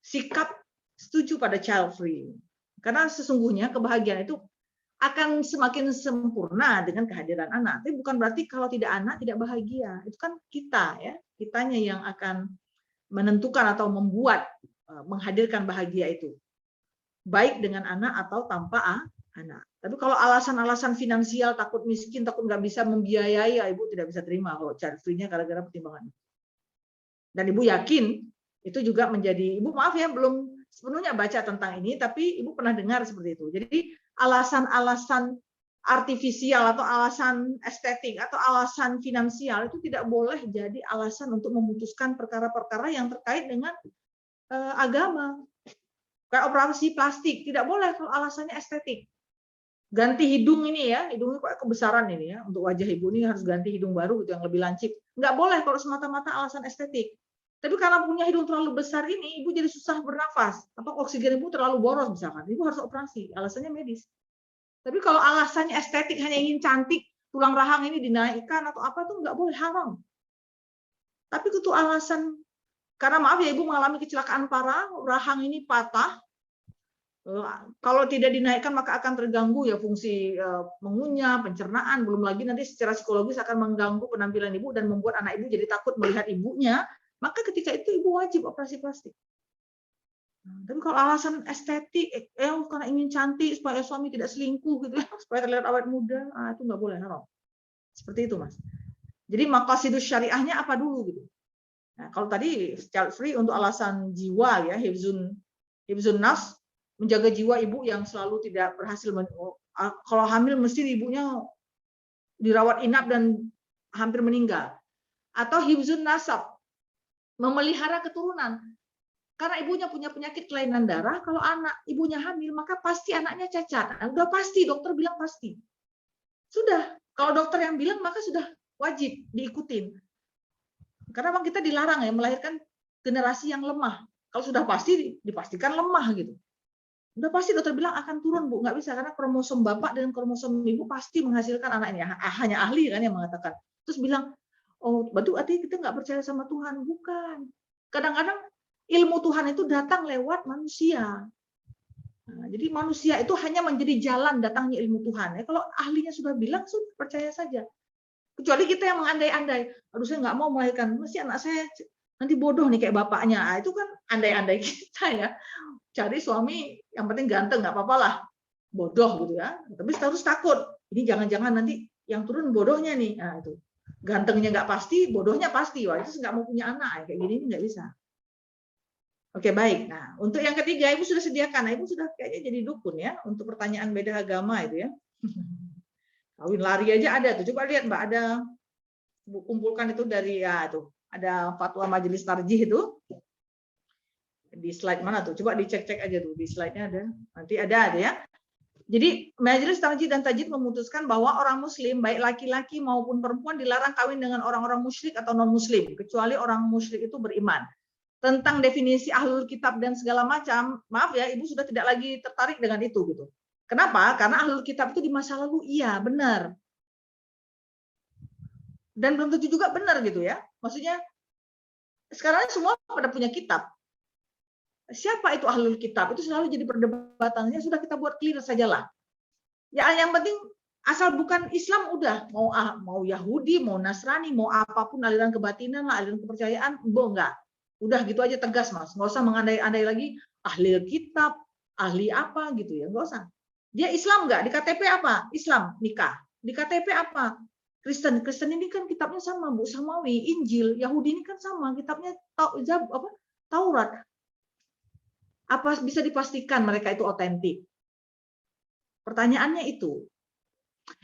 sikap setuju pada child free. Karena sesungguhnya kebahagiaan itu akan semakin sempurna dengan kehadiran anak. Tapi bukan berarti kalau tidak anak tidak bahagia. Itu kan kita ya, kitanya yang akan menentukan atau membuat menghadirkan bahagia itu. Baik dengan anak atau tanpa anak. Tapi kalau alasan-alasan finansial, takut miskin, takut nggak bisa membiayai, ibu tidak bisa terima kalau child free-nya gara-gara pertimbangan. Dan ibu yakin itu juga menjadi, ibu maaf ya belum sepenuhnya baca tentang ini, tapi ibu pernah dengar seperti itu. Jadi alasan-alasan artifisial atau alasan estetik atau alasan finansial itu tidak boleh jadi alasan untuk memutuskan perkara-perkara yang terkait dengan agama. Kayak operasi plastik, tidak boleh kalau alasannya estetik. Ganti hidung ini ya, hidungnya kok kebesaran ini ya, untuk wajah ibu ini harus ganti hidung baru gitu yang lebih lancip. Nggak boleh kalau semata-mata alasan estetik. Tapi karena punya hidung terlalu besar ini, ibu jadi susah bernafas, atau oksigen ibu terlalu boros misalkan, ibu harus operasi, alasannya medis. Tapi kalau alasannya estetik, hanya ingin cantik, tulang rahang ini dinaikkan atau apa tuh nggak boleh, haram. Tapi itu alasan, karena maaf ya ibu mengalami kecelakaan parah, rahang ini patah, kalau tidak dinaikkan maka akan terganggu ya fungsi mengunyah, pencernaan, belum lagi nanti secara psikologis akan mengganggu penampilan ibu dan membuat anak ibu jadi takut melihat ibunya, maka ketika itu ibu wajib operasi plastik. Tapi kalau alasan estetik, karena ingin cantik supaya suami tidak selingkuh gitu ya, supaya terlihat awet muda, itu nggak boleh, haram. Seperti itu mas. Jadi maqasidus syariahnya apa dulu gitu. Nah, kalau tadi child free untuk alasan jiwa ya, hifzun nafs, menjaga jiwa ibu yang selalu tidak berhasil, kalau hamil mesti ibunya dirawat inap dan hampir meninggal. Atau hifzun nasab, memelihara keturunan. Karena ibunya punya penyakit kelainan darah, kalau anak ibunya hamil maka pasti anaknya cacat. Nah, udah pasti, dokter bilang pasti. Sudah, kalau dokter yang bilang maka sudah wajib diikutin. Karena memang kita dilarang ya melahirkan generasi yang lemah. Kalau sudah pasti dipastikan lemah gitu. Udah pasti dokter bilang akan turun bu, nggak bisa karena kromosom bapak dan kromosom ibu pasti menghasilkan anak ini. Hanya ahli kan yang mengatakan. Terus bilang, oh berarti kita nggak percaya sama Tuhan. Bukan. Kadang-kadang ilmu Tuhan itu datang lewat manusia. Nah, jadi manusia itu hanya menjadi jalan datangnya ilmu Tuhan. Kalau ahlinya sudah bilang, sudah percaya saja. Kecuali kita yang mengandai-andai. Aduh saya nggak mau melahirkan, mesti anak saya nanti bodoh nih kayak bapaknya. Nah, itu kan andai-andai kita ya. Cari suami yang penting ganteng, nggak apa-apa lah. Bodoh gitu ya. Tapi harus takut. Ini jangan-jangan nanti yang turun bodohnya nih. Nah, itu. Gantengnya nggak pasti, bodohnya pasti. Wah, itu nggak mau punya anak. Kayak gini nggak bisa. Oke, baik. Nah, untuk yang ketiga, Ibu sudah sediakan. Nah, Ibu sudah kayaknya jadi dukun ya, untuk pertanyaan beda agama itu ya. Kawin lari aja ada tuh. Coba lihat Mbak, ada Ibu kumpulkan itu dari ya tuh. Ada fatwa majelis tarjih itu. Di slide mana tuh? Coba dicek-cek aja tuh. Di slide-nya ada. Nanti ada ya. Jadi majelis tarjih dan tajdid memutuskan bahwa orang muslim baik laki-laki maupun perempuan dilarang kawin dengan orang-orang musyrik atau non-muslim, kecuali orang musyrik itu beriman. Tentang definisi ahlul kitab dan segala macam, maaf ya, Ibu sudah tidak lagi tertarik dengan itu gitu. Kenapa? Karena ahlul kitab itu di masa lalu iya, benar. Dan belum tentu juga benar gitu ya. Maksudnya sekarang semua pada punya kitab. Siapa itu ahlul kitab? Itu selalu jadi perdebatannya, sudah kita buat clear sajalah. Ya yang penting asal bukan Islam udah, mau Yahudi, mau Nasrani, mau apapun aliran kebatinan, aliran kepercayaan, enggak. Udah gitu aja tegas mas, nggak usah mengandai-andai lagi ahli kitab, ahli apa gitu ya, nggak usah. Dia Islam nggak? Di KTP apa? Islam, nikah. Di KTP apa? Kristen. Kristen ini kan kitabnya sama, Bu, Samawi, Injil. Yahudi ini kan sama, kitabnya Taurat. Apa bisa dipastikan mereka itu otentik? Pertanyaannya itu.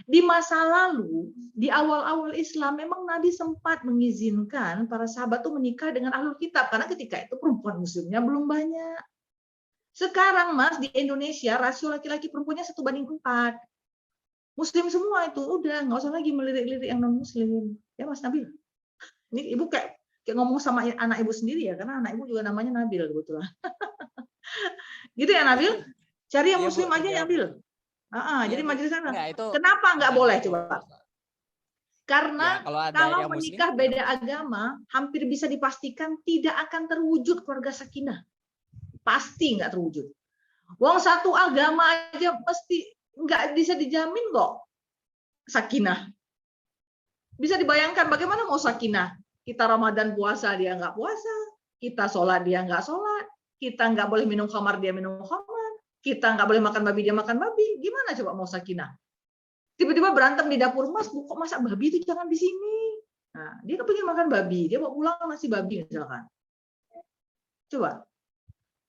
Di masa lalu, di awal-awal Islam, memang Nabi sempat mengizinkan para sahabat itu menikah dengan ahlul kitab, karena ketika itu perempuan muslimnya belum banyak. Sekarang, Mas, di Indonesia, rasio laki-laki perempuannya 1:4. Muslim semua itu, udah, nggak usah lagi melirik-lirik yang non-muslim. Ya, Mas Nabil. Ini Ibu kayak ngomong sama anak Ibu sendiri ya, karena anak Ibu juga namanya Nabil, kebetulan. Gitu ya, Nabil? Cari yang Iya, Bu, muslim aja ya, Nabil. Iya, Jadi Bu. majelis sana. Enggak, itu Kenapa nggak boleh coba? Karena ya, kalau ada kalau yang muslim, menikah beda agama, hampir bisa dipastikan tidak akan terwujud keluarga sakinah. Pasti nggak terwujud. Wong satu agama aja mesti nggak bisa dijamin kok sakinah. Bisa dibayangkan bagaimana mau sakinah? Kita Ramadan puasa, dia nggak puasa. Kita sholat, dia nggak sholat. Kita nggak boleh minum khamar, dia minum khamar. Kita nggak boleh makan babi, dia makan babi. Gimana coba mau sakinah? Tiba-tiba berantem di dapur, Mas, kok masak babi itu jangan di sini. Nah, dia kepingin makan babi, dia mau pulang nasi babi misalkan. Coba.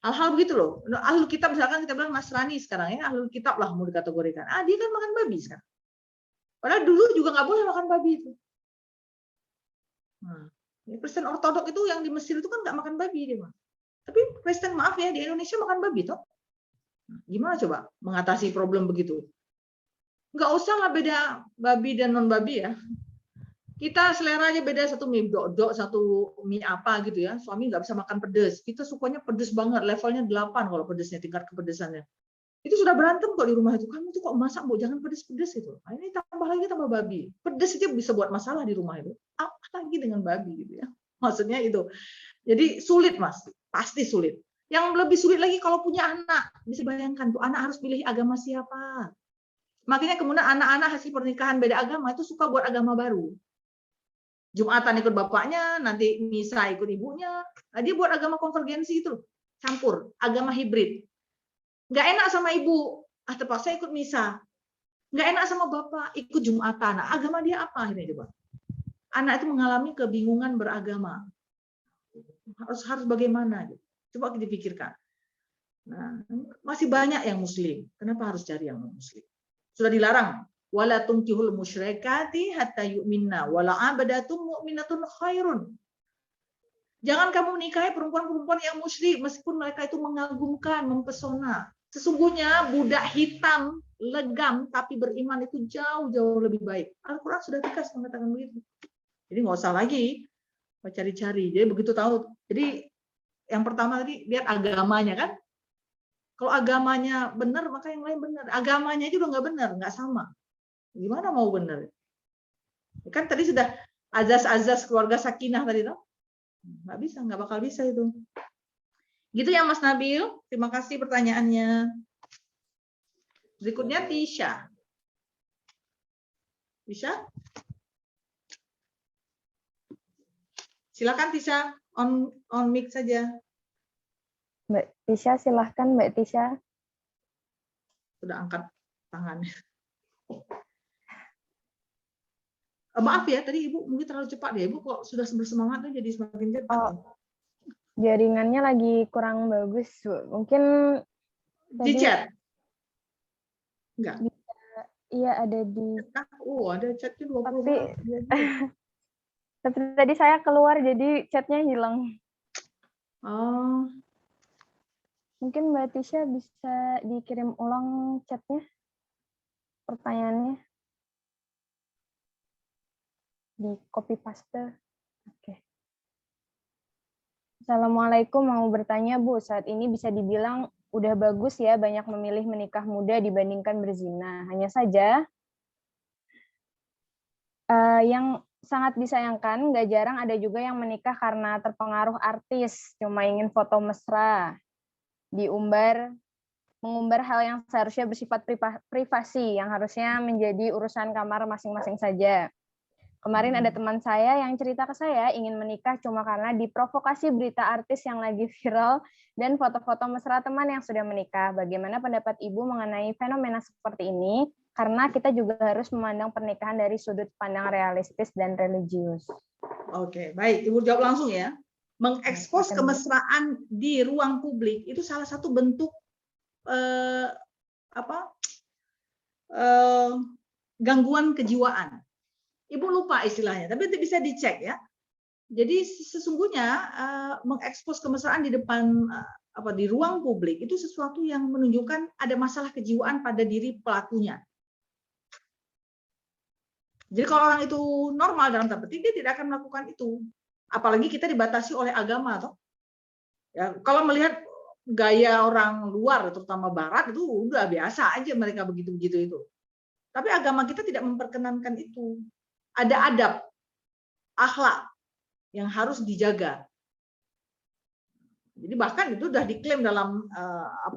Hal-hal begitu loh. Ahlul kitab misalkan kita bilang Nasrani sekarang ya, ahlul kitab lah mau dikategorikan. Dia kan makan babi sekarang. Padahal dulu juga nggak boleh makan babi itu. Nah, Kristen Ortodok itu yang di Mesir itu kan nggak makan babi dia, Mas. Tapi Kristen maaf ya di Indonesia makan babi toh. Gimana coba mengatasi problem begitu? Nggak usah lah beda babi dan non babi ya. Kita seleranya beda, satu mie dok, satu mie apa gitu ya. Suami nggak bisa makan pedas. Kita sukanya pedas banget, levelnya 8 kalau pedasnya, tingkat kepedesannya. Itu sudah berantem kok di rumah itu. Kamu tuh kok masak, Bu, jangan pedas-pedas itu. Nah, ini tambah lagi tambah babi. Pedas itu bisa buat masalah di rumah itu. Apalagi dengan babi gitu ya. Maksudnya itu. Jadi sulit, Mas. Pasti sulit. Yang lebih sulit lagi kalau punya anak. Bisa bayangkan tuh anak harus pilih agama siapa. Makanya kemudian anak-anak hasil pernikahan beda agama itu suka buat agama baru. Jumatan ikut bapaknya, nanti misa ikut ibunya. Nah, dia buat agama konvergensi itu, campur, agama hibrid. Nggak enak sama ibu, terpaksa ikut misa. Nggak enak sama bapak, ikut Jumatan. Nah, agama dia apa akhirnya coba? Anak itu mengalami kebingungan beragama. Harus bagaimana? Coba kita pikirkan. Nah, masih banyak yang muslim. Kenapa harus cari yang muslim? Sudah dilarang. Wala tunkihul musyrikati hatta yu'minna wala abadatum mu'minatun khairun. Jangan kamu menikahi perempuan-perempuan yang musyrik meskipun mereka itu mengagumkan, mempesona. Sesungguhnya budak hitam, legam tapi beriman itu jauh-jauh lebih baik. Al-Qur'an sudah tegas mengatakan begitu. Jadi nggak usah lagi cari-cari. Jadi begitu tahu. Jadi yang pertama tadi lihat agamanya kan. Kalau agamanya benar, maka yang lain benar. Agamanya itu udah nggak benar, nggak sama. Gimana mau benar? Kan tadi sudah azas-azas keluarga sakinah tadi toh. Nggak bisa, nggak bakal bisa itu. Gitu ya Mas Nabil. Terima kasih pertanyaannya. Berikutnya Tisha. Tisha? Silakan Tisha, on mic saja. Mbak Tisha, silahkan Mbak Tisha. Sudah angkat tangannya. Maaf ya, tadi Ibu mungkin terlalu cepat ya. Ibu kok sudah bersemangat jadi semakin cepat. Jaringannya lagi kurang bagus, Bu. Mungkin di chat? Enggak. Iya, ada di. Ada chatnya 20. Tapi tadi saya keluar jadi chatnya hilang. Oh. Mungkin Mbak Tisha bisa dikirim ulang chatnya, pertanyaannya. Di copy paste. Oke. Assalamualaikum, mau bertanya Bu, saat ini bisa dibilang udah bagus ya banyak memilih menikah muda dibandingkan berzina. Hanya saja yang sangat disayangkan, nggak jarang ada juga yang menikah karena terpengaruh artis, cuma ingin foto mesra, mengumbar hal yang seharusnya bersifat privasi, yang harusnya menjadi urusan kamar masing-masing saja. Kemarin ada teman saya yang cerita ke saya ingin menikah cuma karena diprovokasi berita artis yang lagi viral dan foto-foto mesra teman yang sudah menikah. Bagaimana pendapat Ibu mengenai fenomena seperti ini? Karena kita juga harus memandang pernikahan dari sudut pandang realistis dan religius. Oke, baik. Ibu jawab langsung ya. Mengekspos kemesraan di ruang publik itu salah satu bentuk gangguan kejiwaan. Ibu lupa istilahnya, tapi itu bisa dicek ya. Jadi sesungguhnya mengekspos kemesraan di depan di ruang publik itu sesuatu yang menunjukkan ada masalah kejiwaan pada diri pelakunya. Jadi kalau orang itu normal dalam tanda petik, dia tidak akan melakukan itu. Apalagi kita dibatasi oleh agama, toh. Ya, kalau melihat gaya orang luar, terutama Barat, itu udah biasa aja mereka begitu-begitu itu. Tapi agama kita tidak memperkenankan itu. Ada adab, akhlak yang harus dijaga. Jadi bahkan itu sudah diklaim dalam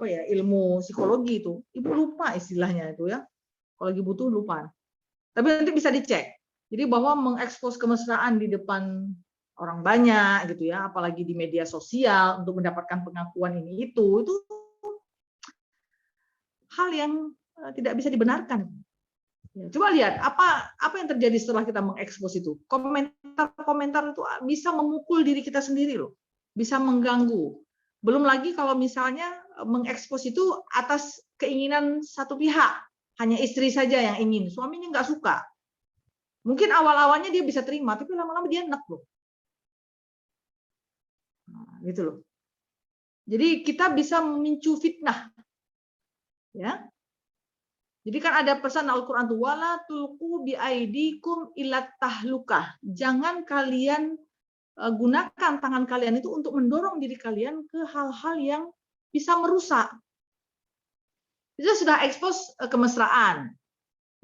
ilmu psikologi itu. Ibu lupa istilahnya itu ya. Kalau lagi butuh lupa. Tapi nanti bisa dicek. Jadi bahwa mengekspos kemesraan di depan orang banyak gitu ya, apalagi di media sosial untuk mendapatkan pengakuan ini itu hal yang tidak bisa dibenarkan. Coba lihat apa yang terjadi setelah kita mengekspos itu. Komentar-komentar itu bisa memukul diri kita sendiri loh, bisa mengganggu. Belum lagi kalau misalnya mengekspos itu atas keinginan satu pihak, hanya istri saja yang ingin, suaminya nggak suka. Mungkin awal-awalnya dia bisa terima, tapi lama-lama dia enak loh. Nah, gitu loh. Jadi kita bisa memicu fitnah, ya. Jadi kan ada pesan Al-Quran tuh, wala tulqu biaidikum ilat tahlukah. Jangan kalian gunakan tangan kalian itu untuk mendorong diri kalian ke hal-hal yang bisa merusak. Itu sudah ekspos kemesraan.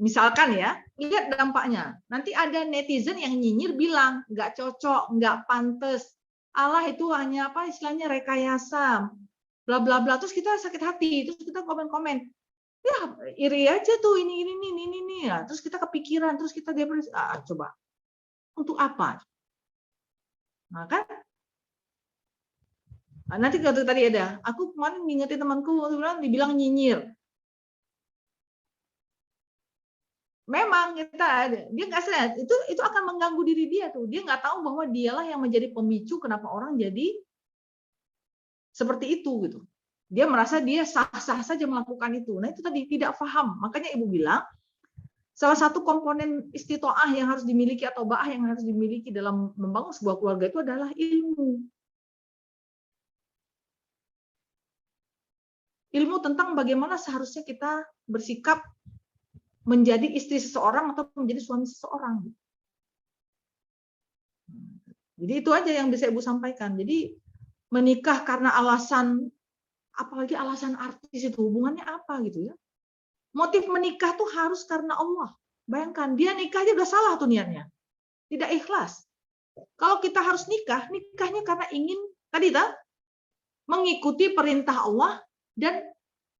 Misalkan ya, lihat dampaknya. Nanti ada netizen yang nyinyir bilang, nggak cocok, nggak pantas. Allah itu hanya istilahnya rekayasa, bla bla bla. Terus kita sakit hati, terus kita komen-komen. Ya, iri aja tuh ini ya. Terus kita kepikiran, terus kita depresi. Coba. Untuk apa? Nah, kan nanti kalau tadi ada, aku kemarin ngingetin temanku, dibilang nyinyir. Memang dia nggak sadar, itu akan mengganggu diri dia tuh. Dia nggak tahu bahwa dialah yang menjadi pemicu kenapa orang jadi seperti itu gitu. Dia merasa dia sah-sah saja melakukan itu. Nah itu tadi tidak paham. Makanya ibu bilang salah satu komponen istitoah yang harus dimiliki atau ba'ah yang harus dimiliki dalam membangun sebuah keluarga itu adalah ilmu. Ilmu tentang bagaimana seharusnya kita bersikap menjadi istri seseorang atau menjadi suami seseorang. Jadi itu aja yang bisa ibu sampaikan. Jadi menikah karena alasan, apalagi alasan artis itu hubungannya apa gitu ya? Motif menikah tuh harus karena Allah. Bayangkan dia nikah aja udah salah tuh niatnya, tidak ikhlas. Kalau kita harus nikah, nikahnya karena ingin tadi mengikuti perintah Allah dan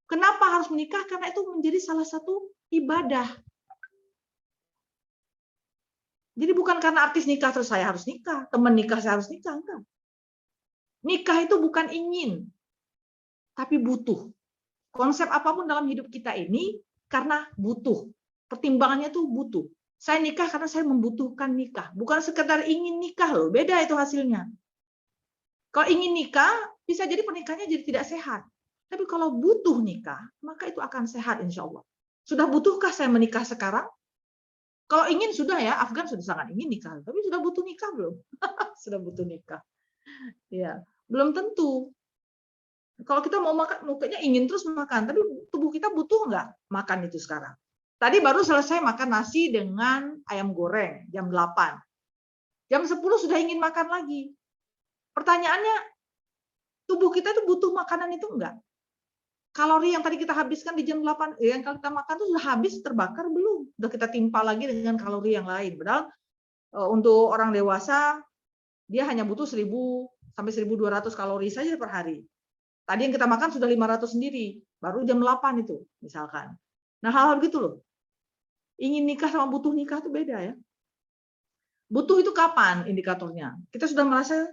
kenapa harus menikah? Karena itu menjadi salah satu ibadah. Jadi bukan karena artis nikah terus saya harus nikah, teman nikah saya harus nikah, enggak. Nikah itu bukan ingin, tapi butuh. Konsep apapun dalam hidup kita ini karena butuh. Pertimbangannya itu butuh. Saya nikah karena saya membutuhkan nikah, bukan sekedar ingin nikah loh, beda itu hasilnya. Kalau ingin nikah, bisa jadi pernikahannya jadi tidak sehat. Tapi kalau butuh nikah, maka itu akan sehat insya Allah. Sudah butuhkah saya menikah sekarang? Kalau ingin sudah ya, Afgan sudah sangat ingin nikah. Tapi sudah butuh nikah belum? Sudah butuh nikah. Ya, belum tentu. Kalau kita mau makan, mukanya ingin terus makan. Tapi tubuh kita butuh nggak makan itu sekarang? Tadi baru selesai makan nasi dengan ayam goreng, jam 8. Jam 10 sudah ingin makan lagi. Pertanyaannya, tubuh kita itu butuh makanan itu enggak? Kalori yang tadi kita habiskan di jam 8, yang kalau kita makan itu sudah habis, terbakar belum? Sudah kita timpa lagi dengan kalori yang lain. Padahal untuk orang dewasa, dia hanya butuh 1000 sampai 1200 kalori saja per hari. Tadi yang kita makan sudah 500 sendiri, baru jam 8 itu, misalkan. Nah, hal-hal gitu loh. Ingin nikah sama butuh nikah itu beda ya. Butuh itu kapan indikatornya? Kita sudah merasa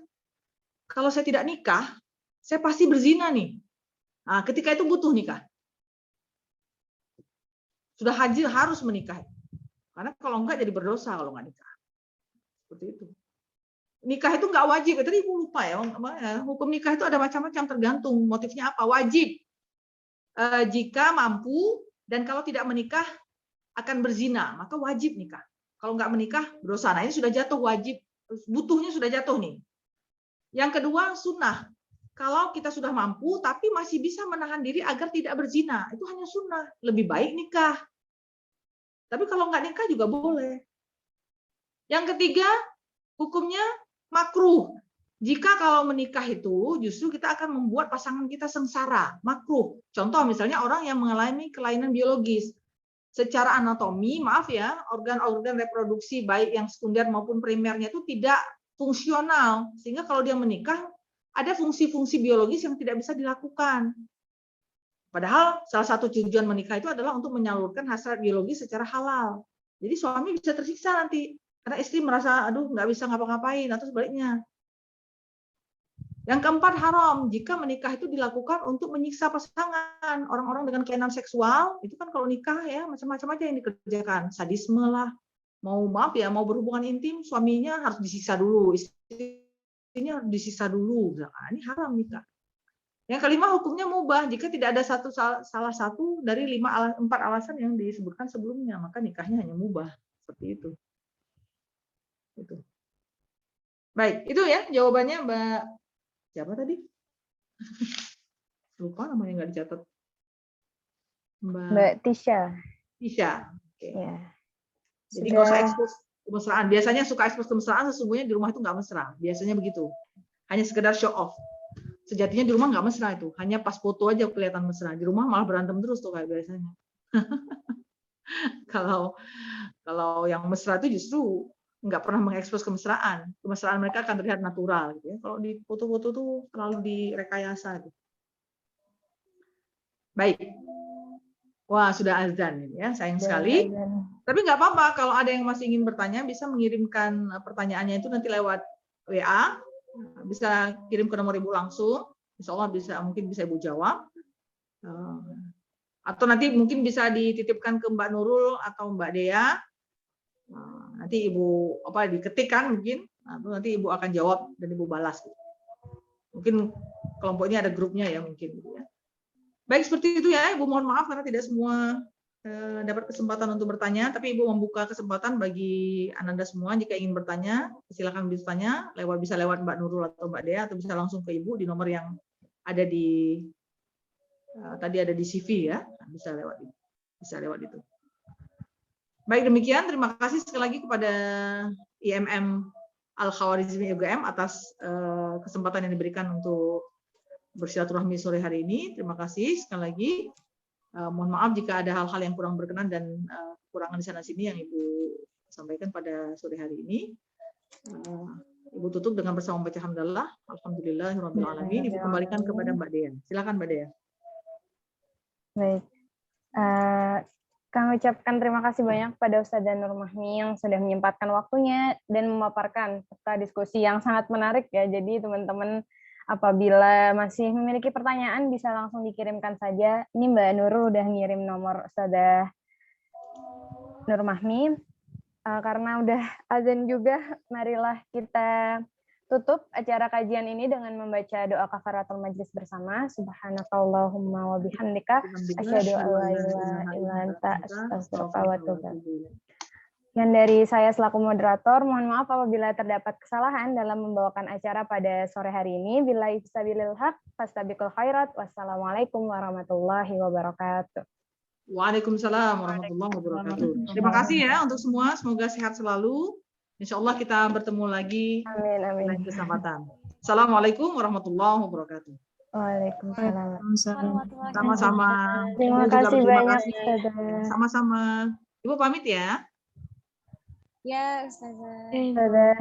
kalau saya tidak nikah, saya pasti berzina nih. Nah, ketika itu butuh nikah. Sudah haji harus menikah. Karena kalau enggak jadi berdosa kalau enggak nikah. Seperti itu. Nikah itu enggak wajib. Tadi Ibu lupa ya. Hukum nikah itu ada macam-macam tergantung motifnya apa. Wajib jika mampu dan kalau tidak menikah akan berzina, maka wajib nikah. Kalau enggak menikah berdosa. Nah, ini sudah jatuh wajib. Butuhnya sudah jatuh nih. Yang kedua sunnah. Kalau kita sudah mampu tapi masih bisa menahan diri agar tidak berzina, itu hanya sunnah. Lebih baik nikah. Tapi kalau nggak nikah juga boleh. Yang ketiga, hukumnya makruh. Jika kalau menikah itu justru kita akan membuat pasangan kita sengsara, makruh. Contoh misalnya orang yang mengalami kelainan biologis. Secara anatomi, maaf ya, organ-organ reproduksi baik yang sekunder maupun primernya itu tidak fungsional. Sehingga kalau dia menikah, ada fungsi-fungsi biologis yang tidak bisa dilakukan. Padahal salah satu tujuan menikah itu adalah untuk menyalurkan hasrat biologis secara halal. Jadi suami bisa tersiksa nanti karena istri merasa aduh nggak bisa ngapa-ngapain atau sebaliknya. Yang keempat haram jika menikah itu dilakukan untuk menyiksa pasangan. Orang-orang dengan kelainan seksual itu kan kalau nikah ya macam-macam aja yang dikerjakan, sadisme lah, mau maaf ya mau berhubungan intim suaminya harus disiksa dulu, ini harus disisa dulu. Nah, ini haram nikah. Yang kelima hukumnya mubah jika tidak ada salah satu dari 4 alasan yang disebutkan sebelumnya, maka nikahnya hanya mubah seperti itu. Itu. Baik, itu ya jawabannya Mbak siapa tadi? Lupa namanya nggak dicatat. Mbak Tisha. Tisha. Oke. Ya. Jadi nggak usah ekspos kemesraan. Biasanya suka ekspos kemesraan, sesungguhnya di rumah itu nggak mesra. Biasanya begitu. Hanya sekedar show off. Sejatinya di rumah nggak mesra itu. Hanya pas foto aja kelihatan mesra. Di rumah malah berantem terus tuh kayak biasanya. Kalau yang mesra itu justru nggak pernah mengekspos kemesraan. Kemesraan mereka akan terlihat natural. Gitu ya. Kalau di foto-foto tuh terlalu direkayasa. Gitu. Baik. Wah, sudah azan ini ya, sayang sekali. Tapi nggak apa-apa, kalau ada yang masih ingin bertanya, bisa mengirimkan pertanyaannya itu nanti lewat WA, bisa kirim ke nomor Ibu langsung, insya Allah mungkin bisa Ibu jawab. Atau nanti mungkin bisa dititipkan ke Mbak Nurul atau Mbak Dea. Nanti Ibu diketikkan mungkin, nanti Ibu akan jawab dan Ibu balas. Mungkin kelompok ini ada grupnya ya mungkin. Ya. Baik, seperti itu ya, Ibu mohon maaf karena tidak semua dapat kesempatan untuk bertanya, tapi Ibu membuka kesempatan bagi Ananda semua jika ingin bertanya, silakan bertanya, bisa lewat Mbak Nurul atau Mbak Dea, atau bisa langsung ke Ibu di nomor yang ada di tadi ada di CV ya, bisa lewat itu. Baik, demikian, terima kasih sekali lagi kepada IMM Al-Khawarizmi UGM atas kesempatan yang diberikan untuk bersilaturahmi sore hari ini. Terima kasih sekali lagi. Mohon maaf jika ada hal-hal yang kurang berkenan dan kekurangan di sana-sini yang Ibu sampaikan pada sore hari ini. Ibu tutup dengan bersama membaca hamdalah. Alhamdulillahirabbil alamin. Ibu kembalikan kepada Mbak Dea. Silakan Mbak Dea. Baik. Kami ucapkan terima kasih banyak pada Ustazah Nur Mahmi yang sudah menyempatkan waktunya dan memaparkan serta diskusi yang sangat menarik ya. Jadi teman-teman apabila masih memiliki pertanyaan bisa langsung dikirimkan saja. Ini Mbak Nurul udah ngirim nomor Ustazah Nur Mahmi. Karena udah azan juga, marilah kita tutup acara kajian ini dengan membaca doa kafaratul majlis bersama. Subhanakallahumma wa bihamdika asyhadu an la ilaha illa anta astaghfiruka wa atubu ilaik. Yang dari saya selaku moderator, mohon maaf apabila terdapat kesalahan dalam membawakan acara pada sore hari ini. Billahi fisabilil haq, fastabiqul khairat. Wassalamualaikum warahmatullahi wabarakatuh. Waalaikumsalam warahmatullahi wabarakatuh. Terima kasih ya untuk semua. Semoga sehat selalu. Insya Allah kita bertemu lagi Amin. lain kesempatan. Assalamualaikum warahmatullahi wabarakatuh. Waalaikumsalam. Sama-sama. Terima kasih banyak. Sama-sama. Ibu pamit ya. Ya, Ustazah. Ustazah.